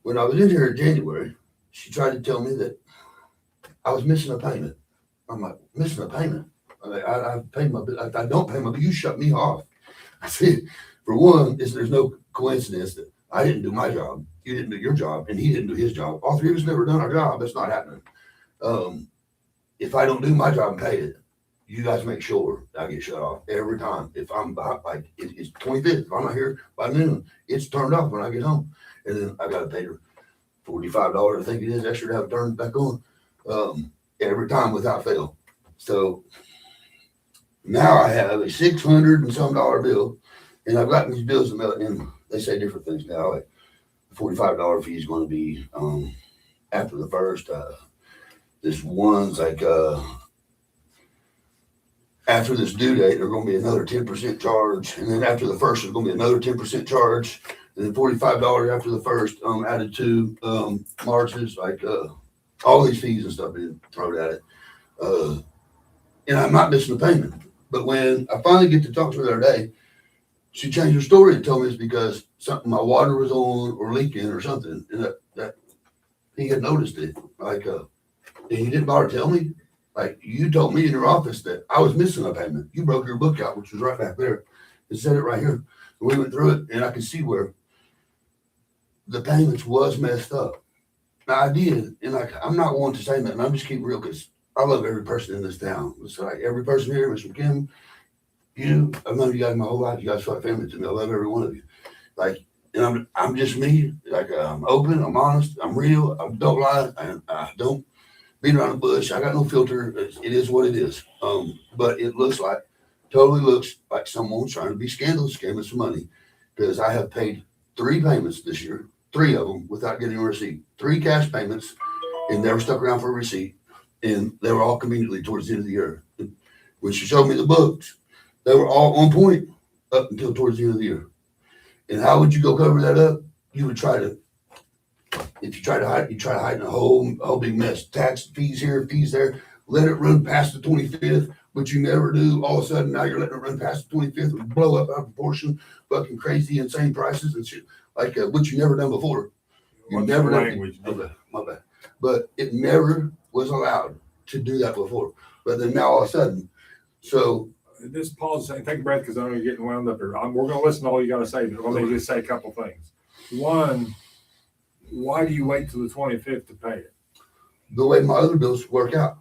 When I was in here in January, she tried to tell me that I was missing a payment. I'm like, missing a payment? I paid my bill. I don't pay my bill. You shut me off. I said, for one, there's no coincidence that I didn't do my job, you didn't do your job, and he didn't do his job. All three of us never done our job. That's not happening. If I don't do my job and pay it, you guys make sure I get shut off every time. If I'm it's 25th, if I'm not here by noon, it's turned off when I get home. And then I got to pay her $45, I think it is, extra to have it turned back on every time without fail. So now I have a $600 and some bill, and I've gotten these bills in the mail, and they say different things now. Like the $45 fee is going to be after the first. This one's like after this due date, there's gonna be another 10% charge, and then after the first, there's gonna be another 10% charge, and then $45 after the first, added to, March's, like, all these fees and stuff being thrown at it. And I'm not missing a payment, but when I finally get to talk to her the other day, she changed her story and told me it's because something, my water was on or leaking or something, and that he had noticed it, like, and he didn't bother to tell me. Like, you told me in your office that I was missing a payment. You broke your book out, which was right back there. It said it right here. And we went through it, and I could see where the payments was messed up. Now, I did, and like, I'm not one to say that, and I'm just keep real, because I love every person in this town. It's like every person here, Mr. Kim, you, I've known you guys my whole life. You guys are like family to me. I love every one of you. Like, and I'm just me. Like, I'm open, I'm honest, I'm real, I don't lie, and I don't beat around the bush. I got no filter. It is what it is. But it totally looks like someone's trying to be scandalous, scamming some money, because I have paid 3 payments this year, 3 of them without getting a receipt, 3 cash payments, and never stuck around for a receipt. And they were all conveniently towards the end of the year. When she showed me the books, they were all on point up until towards the end of the year. And how would you go cover that up? You would try to, if you try to hide, you try to hide in a whole big mess. Tax fees here, fees there. Let it run past the 25th, but you never do. All of a sudden, now you're letting it run past the 25th and blow up out of proportion, fucking crazy, insane prices and shit, like what you never done before. You What's never the done. language? My bad. But it never was allowed to do that before. But then now all of a sudden, so Just pause and take a breath, because I know you're getting wound up here. We're gonna listen to all you gotta say, but let me just say a couple things. One, why do you wait till the 25th to pay it? the way my other bills work out,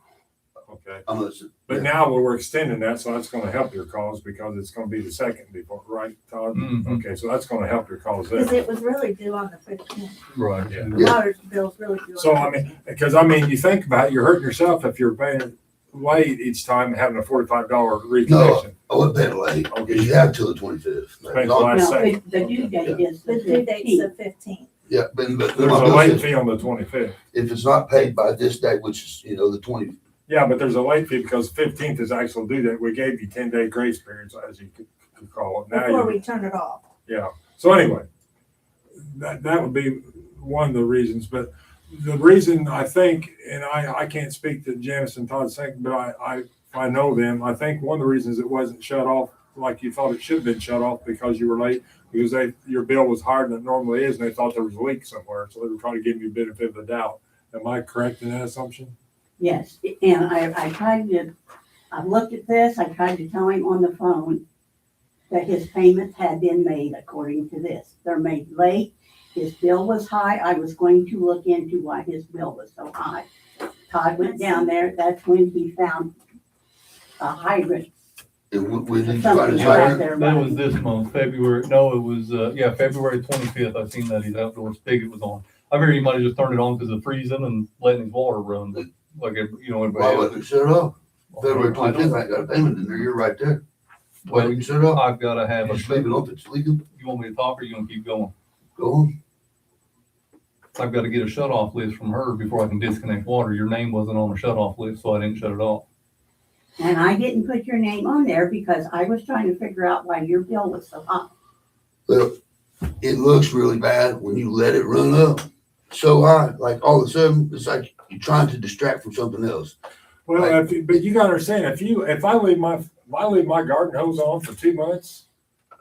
Okay, I'm listening. but now we're extending that, so that's gonna help your cause, because it's gonna be the second before, right, Todd? Mhm. Okay, so that's gonna help your cause Because there. it was really due on the 15th. Right. Yeah. The water bill's really due. So, on I mean, because I mean, you think about it, you're hurting yourself if you're paying late each time, having a $45 reconnection. I wouldn't pay it late, because you have till the 25th. Thanks, Lon. No, say- the due date is The the due date's 15th. the 15th. Yeah, but There's my a bill late says, fee on the 25th. if it's not paid by this date, which is, the 20, Yeah, but there's a late fee because 15th is actual due date. We gave you 10-day grace periods, as you could call it. Now Before you, we turn it off. yeah. So anyway, that would be one of the reasons. But the reason I think, and I can't speak to Janice and Todd Sink, but I know them. I think one of the reasons it wasn't shut off like you thought it should have been shut off because you were late, because your bill was higher than it normally is, and they thought there was a leak somewhere, so they were trying to give you a benefit of the doubt. Am I correct in that assumption? Yes, and I looked at this, I tried to tell him on the phone that his payments had been made according to this. They're made late, his bill was high, I was going to look into why his bill was so high. Todd went down there, that's when he found a hydrant, we need to find something his right hydrant. there. That was this month, February, no, it was, February 25th, I seen that his outdoor spigot was on. I figured he might have just turned it on because of freezing and letting his water run, but like, Why everybody wouldn't else. you shut it off? February I don't- 25th, I ain't got a payment in there, you're right there. Why don't you shut it off? I've gotta have Just leave it a, off, it's legal, you want me to talk or you gonna keep going? go on. I've gotta get a shut off list from her before I can disconnect water. Your name wasn't on the shut off list, so I didn't shut it off. And I didn't put your name on there because I was trying to figure out why your bill was so high. Well, it looks really bad when you let it run up so high, like all of a sudden, it's like you're trying to distract from something else. Well, but you gotta understand, if I leave my garden hose on for 2 months,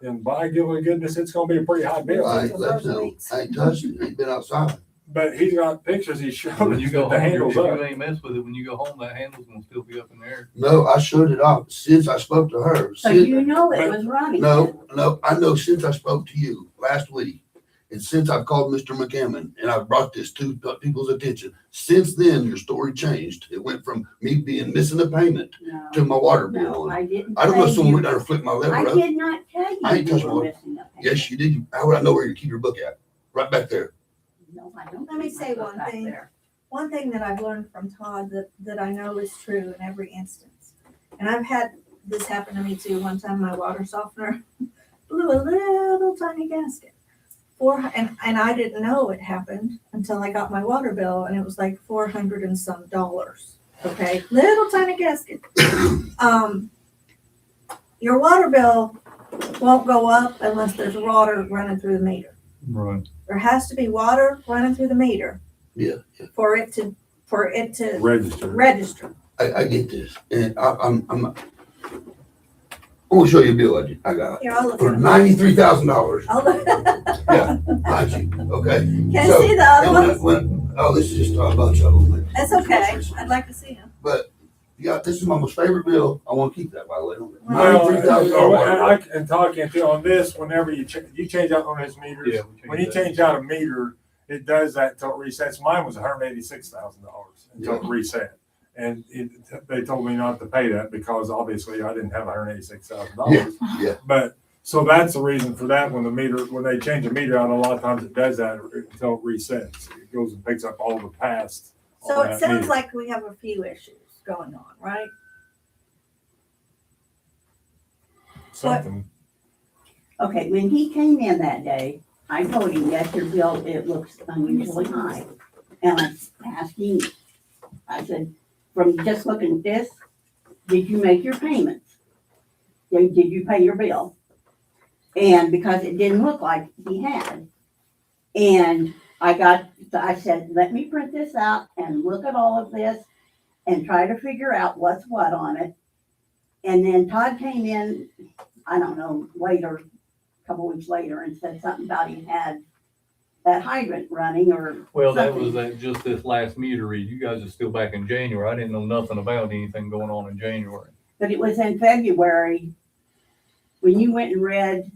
then by goodness, it's gonna be a pretty high bill. I ain't left it, I ain't touched it, ain't been outside. But he's got pictures he showed When us you go that the home, handle's if up. you ain't mess with it, when you go home, that handle's gonna still be up in the air. No, I shut it off since I spoke to her. So Since- you know it was running. No, I know since I spoke to you last week, and since I've called Mr. McCammon, and I brought this to people's attention, since then, your story changed. It went from me being missing a payment No, to my water no, bill. I didn't. I don't know if tell someone you- went down and flipped my lever I up. did not tell I ain't you touched you my were water. missing a payment. Yes, you did. How would I know where you keep your book at? Right back there. No, I don't. Let me keep my say book one back thing. there. One thing that I've learned from Todd that I know is true in every instance, and I've had this happen to me too. One time my water softener blew a little tiny gasket. And I didn't know it happened until I got my water bill, and it was like $400 and some. Okay, little tiny gasket. your water bill won't go up unless there's water running through the meter. Right. There has to be water running through the meter Yeah, for it to Register. register. I get this, and I'm gonna show you a bill I got Here, I'll look for at it. $93,000. I'll look. Yeah, mind you, okay? Can I So, see the other and ones? oh, this is just a bunch of them. That's okay. I'd like to see them. But, yeah, this is my most favorite bill. I wanna keep that, by the way. Well, $93,000. and Todd can tell on this, whenever you change out on his meters, Yeah. when you change out a meter, it does that until it resets. Mine was $186,000 until it reset. And they told me not to pay that because obviously I didn't have $186,000. Yeah. But, so that's the reason for that, when they change a meter out, a lot of times it does that until it resets. It goes and picks up all the past. So on it that sounds meter. like we have a few issues going on, right? Something. Okay, when he came in that day, I told him, yes, your bill, it looks unusually high. And I asked him, I said, from just looking at this, did you make your payments? Did you pay your bill? And because it didn't look like he had. And I said, let me print this out and look at all of this and try to figure out what's what on it. And then Todd came in, I don't know, later, a couple weeks later, and said something about he had that hydrant running or Well, that something. was just this last meter read. You guys are still back in January. I didn't know nothing about anything going on in January. But it was in February when you went and read.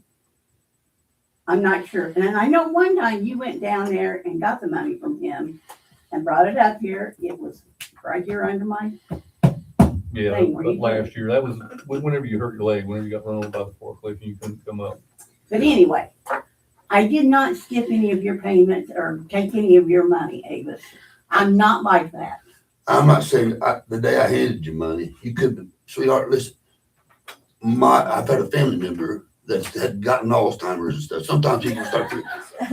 I'm not sure. And I know one time you went down there and got the money from him and brought it up here. It was right here under my, Yeah, Thing where but you last year, that was whenever you hurt your leg, whenever you got run over by the forklift and you couldn't come up. but anyway, I did not skip any of your payments or take any of your money, Avis. I'm not like that. I'm not saying, the day I handed you money, you could, sweetheart, listen. I've had a family member that had gotten Alzheimer's and stuff. Sometimes people start to,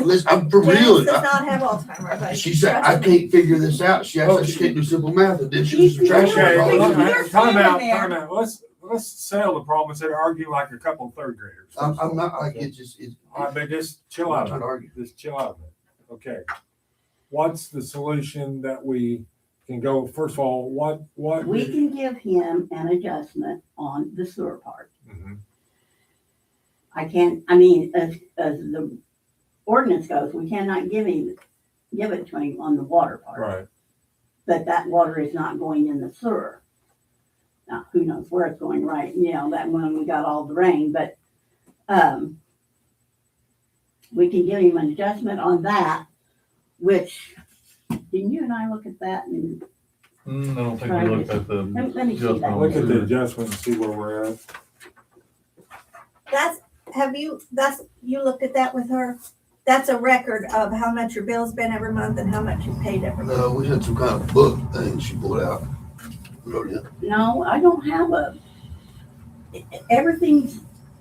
listen, I'm for Janice real. does not have Alzheimer's. She said, I can't figure this out. She said she can't do simple math. And then she was You- subtraction. Okay, You're well, standing time out, there. time out. Let's settle the problem instead of arguing like a couple of third graders. I'm not like, it's. All right, but just chill I'm out. trying to argue. Just chill out. Okay. What's the solution that we can go, first of all, what? We can give him an adjustment on the sewer part. Mhm. I can't, I mean, as the ordinance goes, we cannot give it to him on the water part. Right. But that water is not going in the sewer. Now, who knows where it's going, right? You know, that when we got all the rain, but, we can give him an adjustment on that, which, didn't you and I look at that and, I don't think we looked at the. let me see that. adjustment. Look at the adjustment and see where we're at. You looked at that with her? That's a record of how much your bill's been every month and how much you paid every month. No, we had some kind of book thing she pulled out. Wrote it. No, I don't have everything's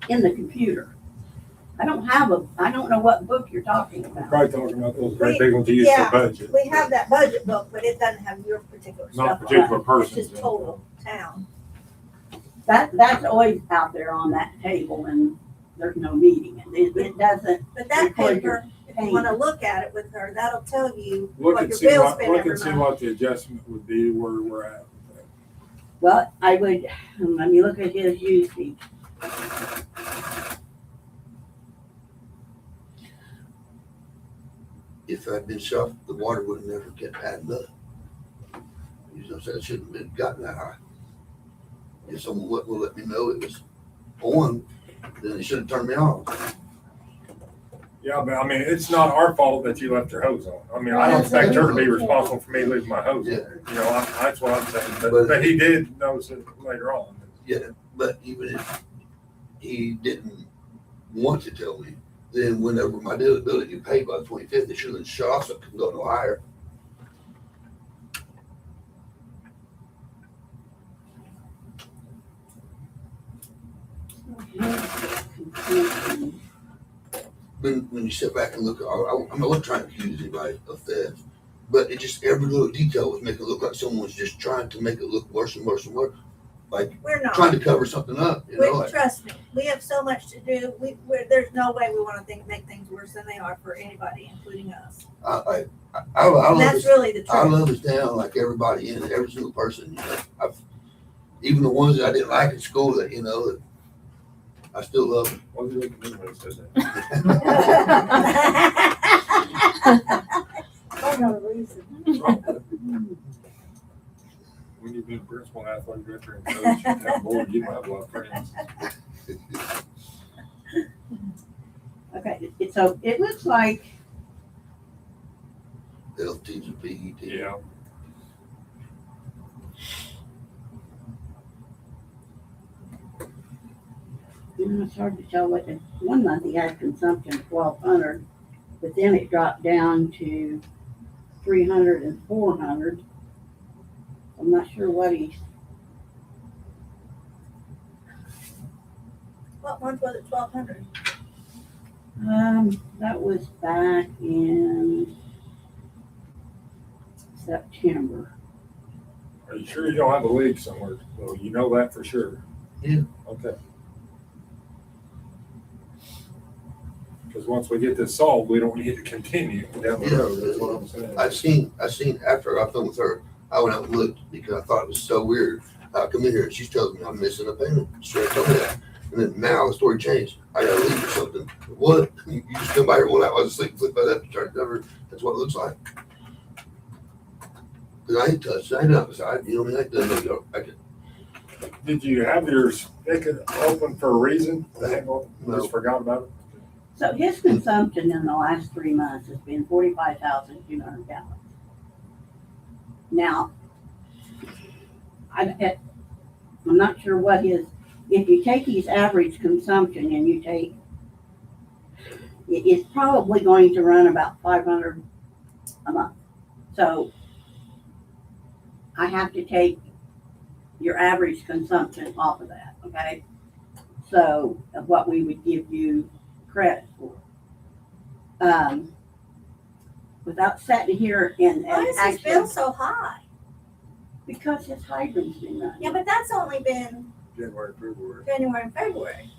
in the computer. I don't know what book you're talking about. Probably talking about those great big ones you use Yeah. for budget. We have that budget book, but it doesn't have your particular Not stuff on particular it. It's person. just total town. That's always out there on that table and there's no meeting. It doesn't, But that Record paper, if you wanna look at it with her, that'll tell you Look what and your see bill's what, been look every and see month. what the adjustment would be, where we're at. well, I would, let me look at his use fee. If I'd been shut, the water would have never get added up. You know, so it shouldn't have been gotten that high. If someone will let me know it was on, then they should have turned me off. Yeah, but I mean, it's not our fault that you left your hose on. I mean, I don't expect her to be responsible for me leaving my hose on. You know, that's what I'm saying, but he did notice it later on. Yeah, but even if he didn't want to tell me, then whenever my bill you paid by the 25th, they should have shut off so it couldn't go no higher. When you sit back and look, I'm not trying to accuse anybody of theft, but it just, every little detail was making it look like someone was just trying to make it look worse and worse and worse. We're not. trying to cover something up, you know, like, Trust me, we have so much to do. There's no way we want to make things worse than they are for anybody, including us. I And love that's this, really the I truth. love this town like everybody in it, every single person, you know. Even the ones that I didn't like at school that, you know, that I still love them. What did they do when they said that? I got a reason. What's wrong with it? When you've been principal and athletic director and coach and have board, you might have a lot of friends. Okay, so it looks like, Health teacher, PE teacher. Yeah. it's hard to tell what, one month he had consumption of 1,200, but then it dropped down to 300 and 400. I'm not sure what he's, What month was it? 1,200. that was back in September. Are you sure you don't have a leak somewhere? Well, you know that for sure. Yeah. Okay. Because once we get this solved, we don't need to continue down the Yeah. road. That's what I'm saying. I seen after I got done with her, I went out and looked because I thought it was so weird. I come in here and she's telling me I'm missing a payment. She told me that. And then now the story changed. I got to leave or something. What? You just come by here one night while I was asleep, flip by that chart number. That's what it looks like. Because I ain't touched it. I ain't outside. You know what I mean? I done no, I could, Did you have your spigot open for a reason? The heck, you just forgot about it? So his consumption in the last 3 months has been 45,200 gallons. Now, I'm not sure what his, if you take his average consumption and you take, it's probably going to run about 500 a month. So I have to take your average consumption off of that, okay? So of what we would give you credit for. Without sitting here and Why is this bill actually, so high? because his hydrant's been running. Yeah, but that's only been January, February. January and February.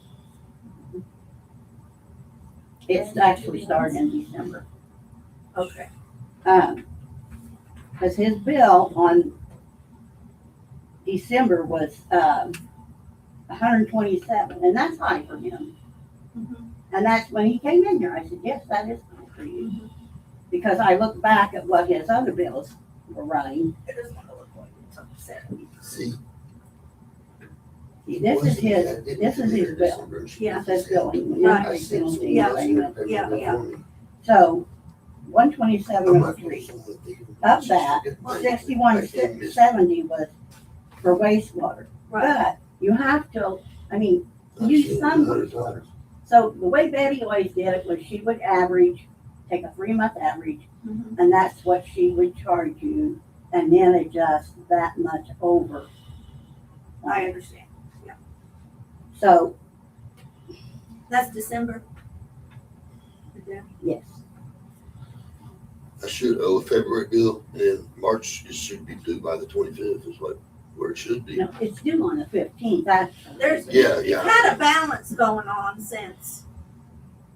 It's actually started in December. Okay. Because his bill on December was 127, and that's high for him. Mhm. And that's when he came in here. I said, yes, that is high for you. Because I looked back at what his other bills were running. It doesn't look like it's upset. see. See, this is his bill. Yeah. It says billing. Right. Every penalty, Yeah. payment. Yeah. So 127.03. Of that, 61.70 was for wastewater. But you have to, I mean, use some wastewater. So the way Betty always did it was she would average, take a 3-month average, Mhm. and that's what she would charge you, and then adjust that much over. I understand. So, That's December. yes, I should owe a February bill and March, it should be due by the 25th is where it should be. no, it's due on the 15th, actually. There's, Yeah, you've yeah. had a balance going on since.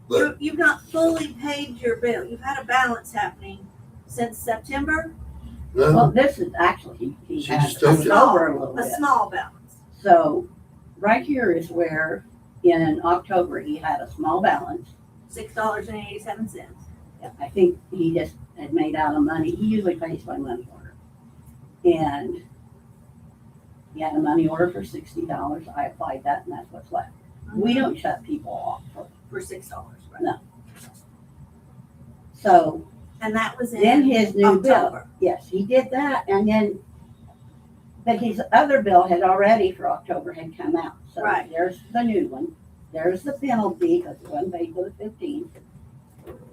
But You've not fully paid your bill. You've had a balance happening since September, Well, no, this is actually, he She has just told it's you. over a little a bit. small balance. So, right here is where, in October, he had a small balance. $6.87. I think he just had made out of money. He usually pays by money order. And he had a money order for $60. I applied that, and that's what's left. We don't shut people off For $6, right? No. So And that was then in his new bill, October. yes, he did that, and then, but his other bill had already for October had come out. So Right. there's the new one. There's the penalty, because it wasn't paid for the 15th.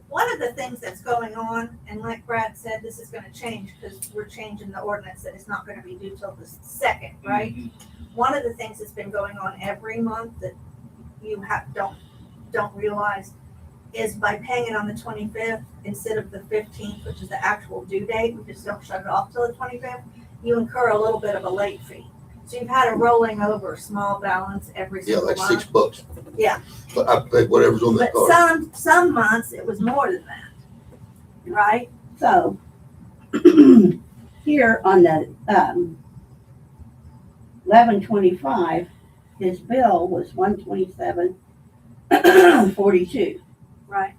One of the things that's going on, and like Brad said, this is gonna change because we're changing the ordinance that it's not gonna be due till the 2nd, right? One of the things that's been going on every month that you don't realize is by paying it on the 25th instead of the 15th, which is the actual due date, we just don't shut it off till the 25th, you incur a little bit of a late fee. So you've had a rolling over small balance every Yeah, single like month. $6. Yeah. But I paid whatever's on that But card. some months it was more than that, right? So, here on the, 11/25, his bill was 127.42. Right.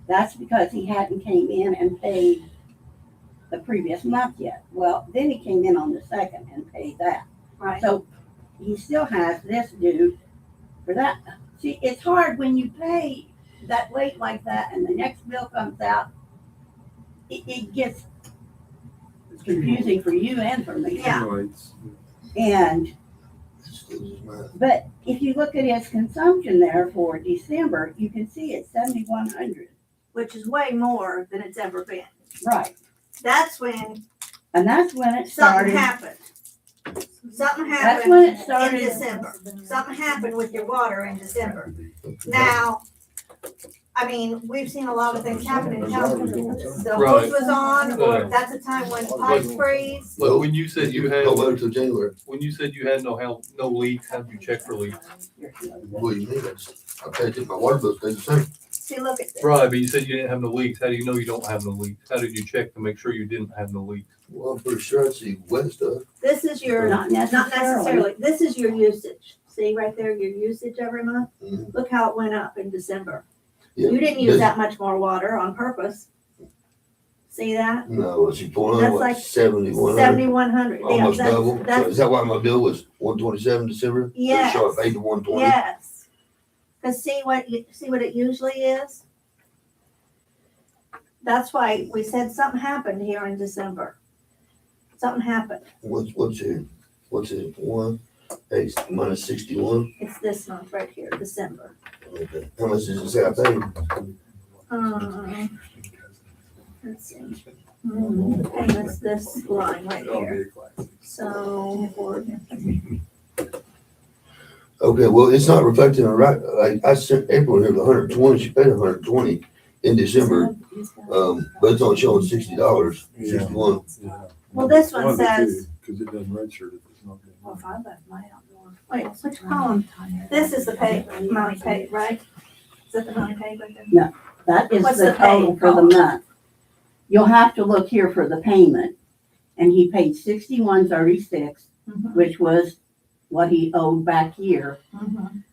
That's because he hadn't came in and paid the previous month yet. Well, then he came in on the 2nd and paid that. Right. So he still has this due for that. See, it's hard when you pay that late like that and the next bill comes out. It gets confusing for you and for me. Yeah. Accumulates. And, Still just mad. but if you look at his consumption there for December, you can see it's 7,100. Which is way more than it's ever been. Right. That's when And that's when it something started. happened. Something That's happened when it in started. December. Something happened with your water in December. Now, I mean, we've seen a lot of things happen in town. The Right. hose was on, or that's a time when pipes freeze. But when you said you had, Don't wait until January. when you said you had no leaks, how did you check for leaks? What do you mean? I paid it, my water bill stays the same. See, look at this. Right, but you said you didn't have no leaks. How do you know you don't have no leaks? How did you check to make sure you didn't have no leaks? Well, I'm pretty sure I see wet stuff. This is your, Not not necessarily. necessarily, this is your usage. See right there, your usage every month? Mhm. Look how it went up in December. Yeah. You didn't use that much more water on purpose. See that? No, what's she pulling That's on, like what, 7,100? 7,100. Yeah, Almost double. So that's, is that why my bill was 127 December? Yes. So I paid the 120? yes. Cause see what it usually is? That's why we said something happened here in December. Something happened. What's here? What's it? 1, 8 minus 61? It's this month right here, December. Okay. How much does it say I paid? Let's see. Payments, this line right here. So, Okay, well, it's not reflecting on right, like, I sent April here the 120, she paid 120 in December. But it's only showing $60, 61. well, this one says, Cause it doesn't register if it's not. getting- Well, if I left my outdoor. wait, which column? This is the pay, money paid, right? Is that the money paid right there? That is What's the the pay total for the called? month. You'll have to look here for the payment. And he paid 61.36, Mhm, which was what he owed back here. mhm.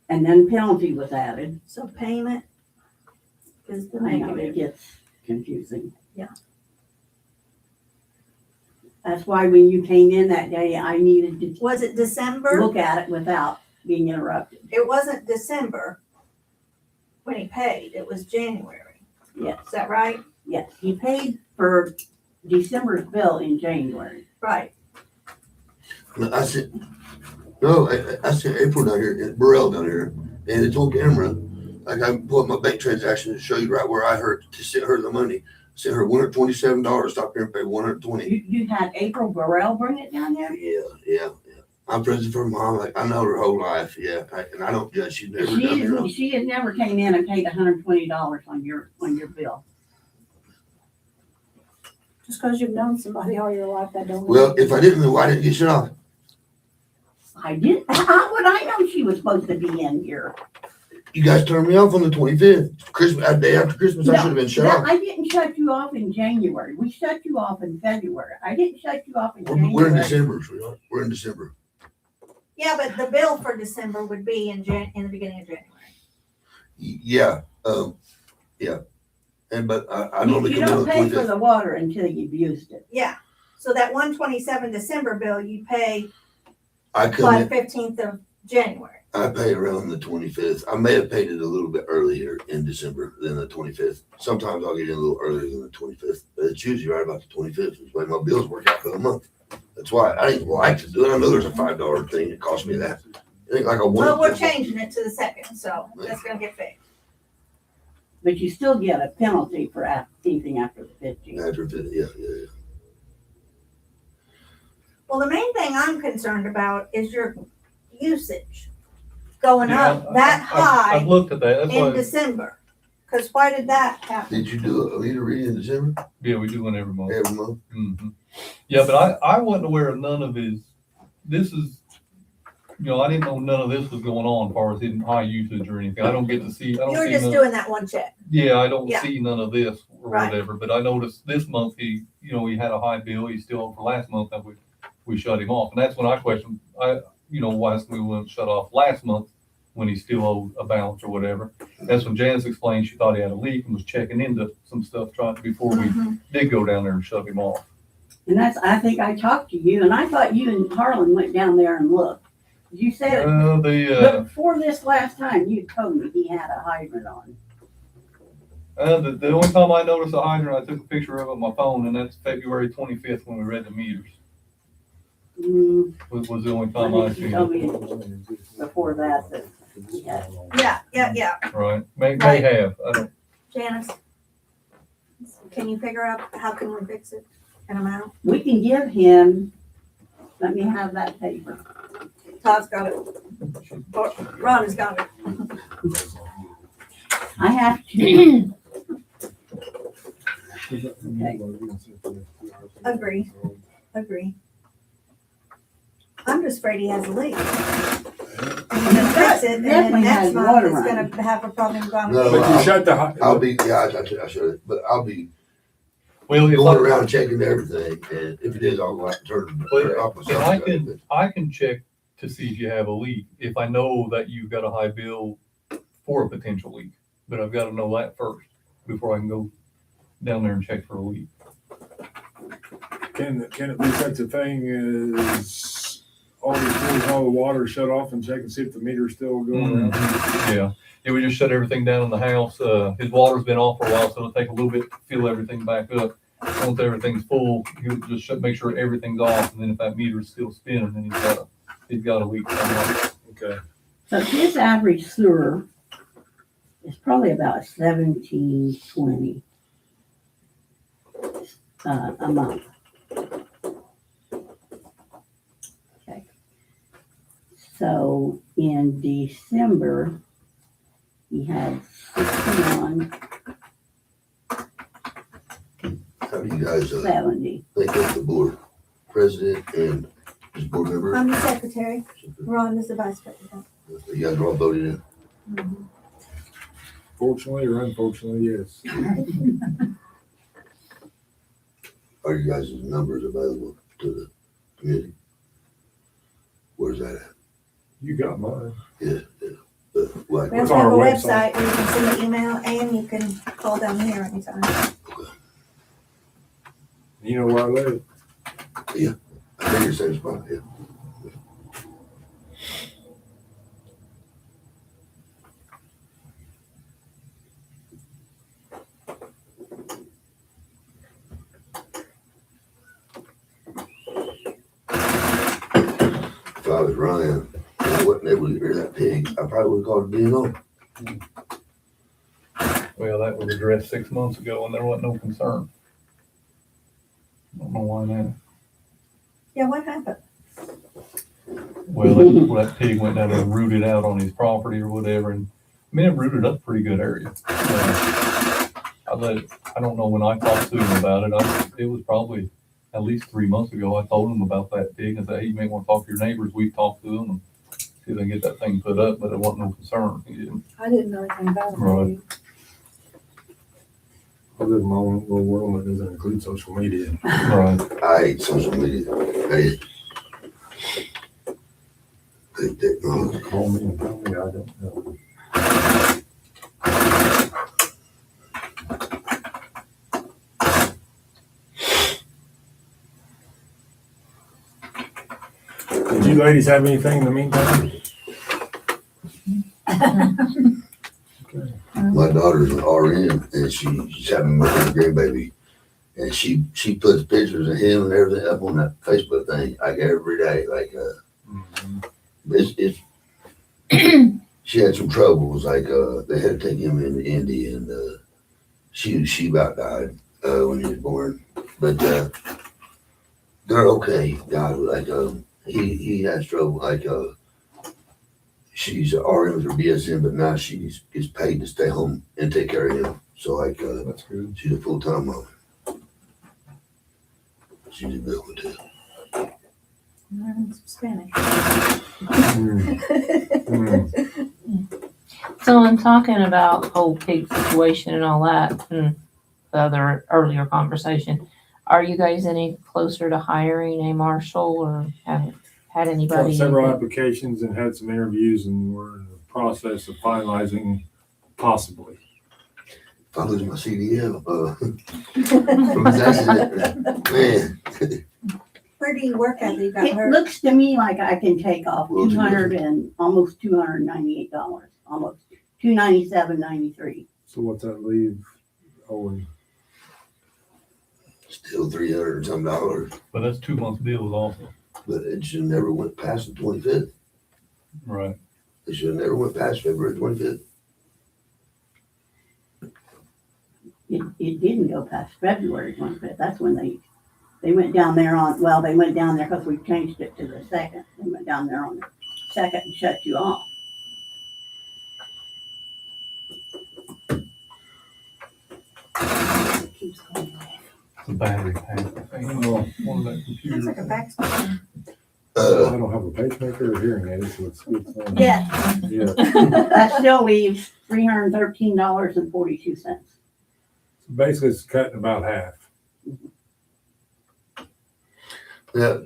And then penalty was added. So payment is the I know it negative. gets confusing. Yeah. That's why when you came in that day, I needed to Was it December? look at it without being interrupted. It wasn't December when he paid, it was January. Yes. Is that right? Yes, he paid for December's bill in January. Right. I said, no, I sent April down here, and Burrell down here, and it's on camera. Like, I can pull up my bank transaction and show you right where I to send her the money. Sent her $127, stop here and pay 120. You had April Burrell bring it down there? Yeah. I'm friends with her mom, like, I know her whole life, yeah, and I don't judge, she's never done me wrong. She had never came in and paid $120 on your bill. Just because you've known somebody all your life, that don't. mean- Well, if I didn't know, why didn't you get shut off? I didn't, how would I know she was supposed to be in here? You guys turned me off on the 25th, Christmas, a day after Christmas, I No, should have been shut No, off. I didn't shut you off in January. We shut you off in February. I didn't shut you off in We're in January. December, sweetheart, we're in December. Yeah, but the bill for December would be in the beginning of January. Yeah, and, but I normally You come in on don't the pay for 25th. the water until you've used it. Yeah, so that 127 December bill, you pay I come by in, 15th of January. I pay around the 25th. I may have paid it a little bit earlier in December than the 25th. Sometimes I'll get in a little earlier than the 25th, but it's usually right about the 25th. It's the way my bills work out for the month. That's why I didn't like to do it. I know there's a $5 thing that cost me that. It ain't like I Well, we're wanted to. changing it to the 2nd, so that's gonna get fixed. But you still get a penalty for anything after the 15th. After, yeah. Well, the main thing I'm concerned about is your usage going Yeah, up that I've high looked at that, that's in why, December. Cause why did that happen? Did you do a meter reading in December Yeah, we do one every month. every month? Yeah, but I wasn't aware of none of this is, I didn't know none of this was going on as far as in high usage or anything. I don't get to see, You were see just none. doing that one check. Yeah, I don't Yeah. see none of this or Right. whatever, but I noticed this month he had a high bill. He's still on for last month that we shut him off. And that's when I questioned, why we wouldn't shut off last month when he still owed a balance or whatever. That's when Janice explained she thought he had a leak and was checking into some stuff before we Mhm. did go down there and shut him off. And I think I talked to you, and I thought you and Harlan went down there and looked. You said, but before this last time, you told me he had a hydrant on. The only time I noticed a hydrant, I took a picture of it on my phone, and that's February 25th when we read the meters. Mm, Was the only I time I think you seen told it. me before that he had. Yeah. Right, may Right. have, I don't, Janice, can you figure out how can we fix it? An amount? We can give him, let me have that paper. Todd's got it. Or Ron has got it. I have to, Agree. Agree. I'm just afraid he has a leak. And he's gonna fix it, and then Definitely next has month water it's running. gonna have a problem going. No, But you shut the, I'll be, yeah, I should, but I'll be well, if going I, around checking everything, and if it is, I'll go out and turn Well, it off and myself. I can check to see if you have a leak, if I know that you've got a high bill for a potential leak. But I've got to know that first before I can go down there and check for a leak. can it be such a thing as all the water shut off and check and see if the meter's still going around? Yeah, we just shut everything down in the house. His water's been off for a while, so it'll take a little bit to fill everything back up. Once everything's full, he'll just make sure everything's off, and then if that meter's still spinning, then he's got a leak somewhere. Okay. so his average sewer is probably about 1720 a month. Okay. So in December, he had 61, How do you guys, 70. think of the board president and his board member? I'm the secretary. Ron is the vice president. You guys are all voted in. Mhm. Fortunately or unfortunately, yes. Are you guys' numbers available to the community? Where's that at? You got mine. Yeah. Like, We have It's to on have a our website where you can send an email and you can call down here anytime. You know where I live. I think you're same spot, yeah. If I was Ryan, and I wasn't able to get rid of that pig, I probably would have called DNO. Well, that was addressed 6 months ago, and there wasn't no concern. Don't know why now. Yeah, what happened? Well, that pig went down there and rooted out on his property or whatever, and I mean, it rooted up a pretty good area. I don't know when I talked to him about it, it was probably at least 3 months ago. I told him about that pig and said, hey, you may want to talk to your neighbors. We talked to them and see if they can get that thing put up, but there wasn't no concern. He didn't. I didn't know anything about it. Right. I live in my own little world that doesn't include social media. Right. I hate social media. I hate technology. Call me and tell me I don't know. Did you ladies have anything in the meantime? My daughter's an RN and she's having my grandbaby. And she puts pictures of him and everything up on that Facebook thing like every day. Like it's she had some troubles, like they had to take him into India and she about died when he was born. But they're okay. God, like he has trouble, like she's RN for BSN, but now she gets paid to stay home and take care of him. So like, That's good. she's a full-time mom. She's a good one too. Learning some Spanish. So I'm talking about the whole pig situation and all that, and the other earlier conversation. Are you guys any closer to hiring a marshal, or haven't had Got anybody? several applications and had some interviews, and we're in the process of finalizing possibly. If I lose my CDL, from this accident, man. Where do you work at that you got It hurt? looks to me like I can take off Well, almost $298, almost $297.93. So what's that leave, Owen? Still $300 and some dollars, But that's 2 month deals also. but it should never went past the 25th. Right. It should have never went past February 25th. It didn't go past February 25th. That's when they went down there they went down there because we changed it to the 2nd. They went down there on the 2nd and shut you off. It keeps going off. The battery pack. One of that Looks computer. like a backspin. I don't have a pacemaker or hearing aid, so it's. Yeah, Yeah, that still leaves $313.42. basically it's cutting about half. Now,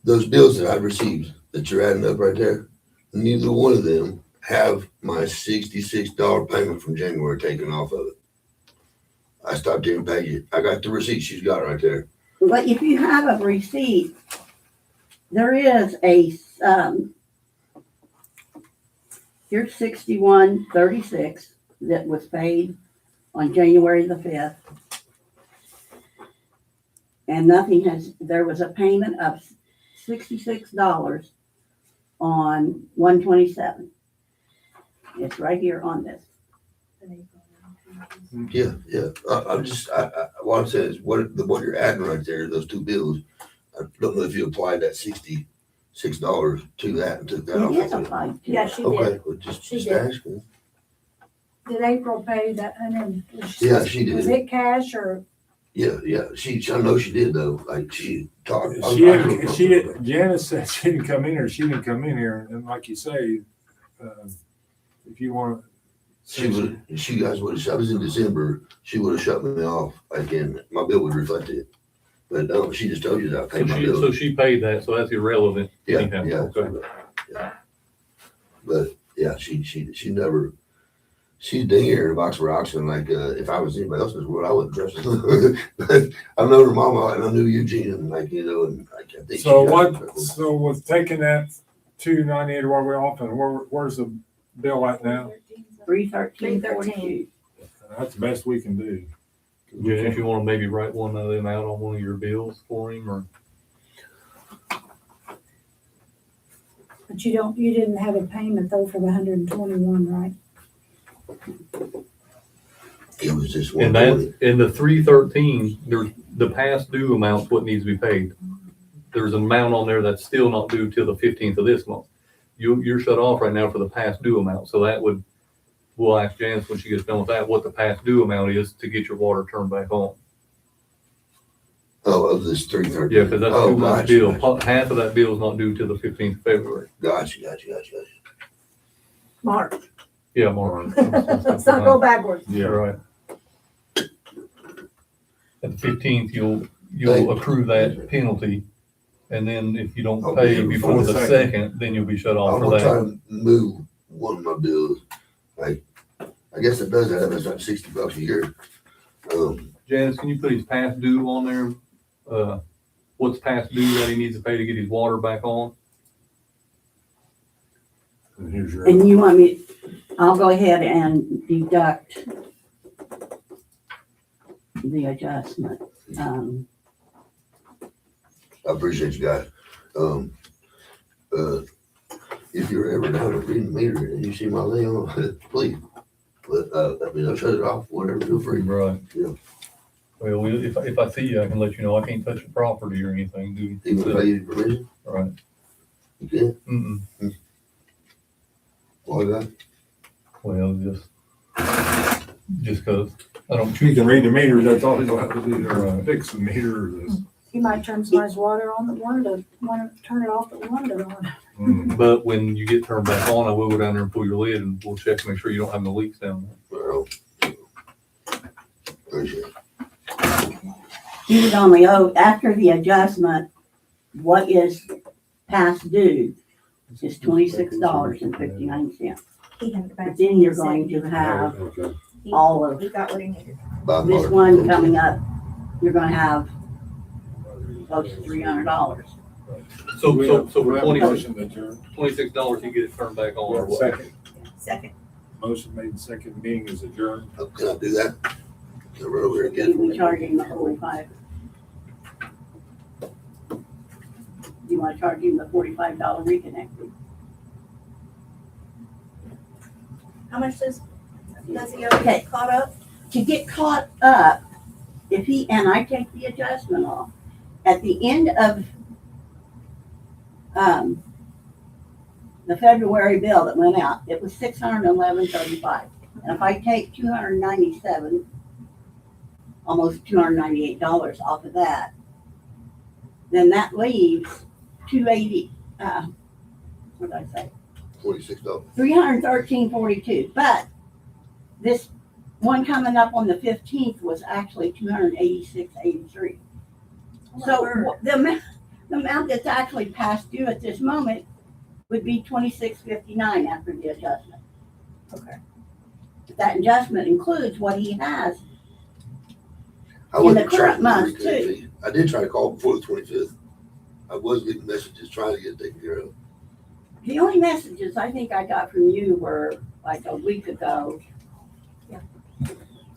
those bills that I've received that you're adding up right there, neither one of them have my $66 payment from January taken off of it. I stopped in and paid it. I got the receipt she's got right there. But if you have a receipt, there is here's 61.36 that was paid on January the 5th. And there was a payment of $66 on 1/27. It's right here on this. Yeah. What I'm saying is what you're adding right there, those two bills, I don't know if you applied that $66 to that and took that off. It is applied to. Yeah, she Okay, did. well, just She did. asking. Did April pay that? Yeah, she did. Was it cash or? Yeah. I know she did though. Like she talked. Janice said she didn't come in here, she didn't come in here, and like you say, if you want. She guys would have, I was in December, she would have shut me off, like, and my bill would reflect it. But no, she just told you that I paid my bill. So she paid that, so that's irrelevant. Yeah, anyhow. yeah. Okay. But yeah, she never, she's dang here in a box of rocks, and like, if I was anybody else in this world, I wouldn't trust her. But I've known her mama and I knew Eugene, and like, and like, I think. So with taking that 298 or what we're off, and where's the bill at now? $313.42. That's the best we can do. Yeah, if you want to maybe write one of them out on one of your bills for him, or But you didn't have a payment though for the 121, right? It was just and one. in the 313, there's the past due amount's what needs to be paid. There's an amount on there that's still not due till the 15th of this month. You're shut off right now for the past due amount, so we'll ask Janice when she gets done with that what the past due amount is to get your water turned back on. Oh, of this 313. Yeah, because that's Oh, 2 months gotcha, bill. gotcha. Half of that bill is not due till the 15th of February. Gotcha. March. Yeah, Mark. Let's not go backwards. Yeah. Right. At the 15th, you'll accrue that penalty, and then if you don't Oh, pay yeah, before the the 2nd, then you'll be shut off I'm for gonna try that. to move one of my bills. Like, I guess it does that. That's like $60 a year. Janice, can you put his past due on there? What's past due that he needs to pay to get his water back on? And here's your. And you want me, I'll go ahead and deduct the adjustment. I appreciate you guys. If you're ever down at reading the meter and you see my lay on, please, I'll shut it off, whatever, feel free. Right. Yeah. Well, if I see you, I can let you know. I can't touch your property or anything, do you? Even if I give you permission, Right. you can. Mm-mm. What was that? Well, just cause I don't You can read the meters, that's all he'll have to do, or fix the meter, this. You might turn somebody's water on that wanted to turn it off that wanted it on. But when you get turned back on, I will go down there and pull your lid and we'll check to make sure you don't have no leaks down there. Well, appreciate it. He was only owed, after the adjustment, what is past due is $26.59. He had it back. But then you're going to have Okay. all of He got what he needed. By this March. one coming up, you're gonna have close to $300. So We for have a motion to adjourn. $26, you get it turned back on or what? Second, Second. motion made, and second, meeting is adjourned. Can I do that? Can I run over here again? We charge him the 45. You wanna charge him the $45 reconnect fee? How much does he owe to Okay. get caught up? To get caught up, if he, and I take the adjustment off, at the end of, the February bill that went out, it was $611.35. And if I take $297, almost $298 off of that, then that leaves $280, what did I say? $46. $313.42, but this one coming up on the 15th was actually $286.83. So the amount that's actually past due at this moment would be $26.59 after the adjustment. Okay. That adjustment includes what he has. I In wasn't the current trying to month, reconnect too. fee. I did try to call before the 25th. I was leaving messages trying to get it taken care of. The only messages I think I got from you were like a week ago,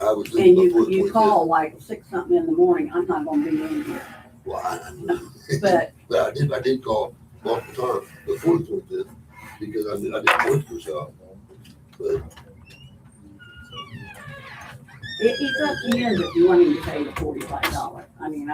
I was and leaving before the you 25th. call like 6 something in the morning, I'm not gonna be in here. Well, I know. But But I did call multiple times before the 25th because I didn't want to shop. But it's up to you if you want him to pay the $45. I mean,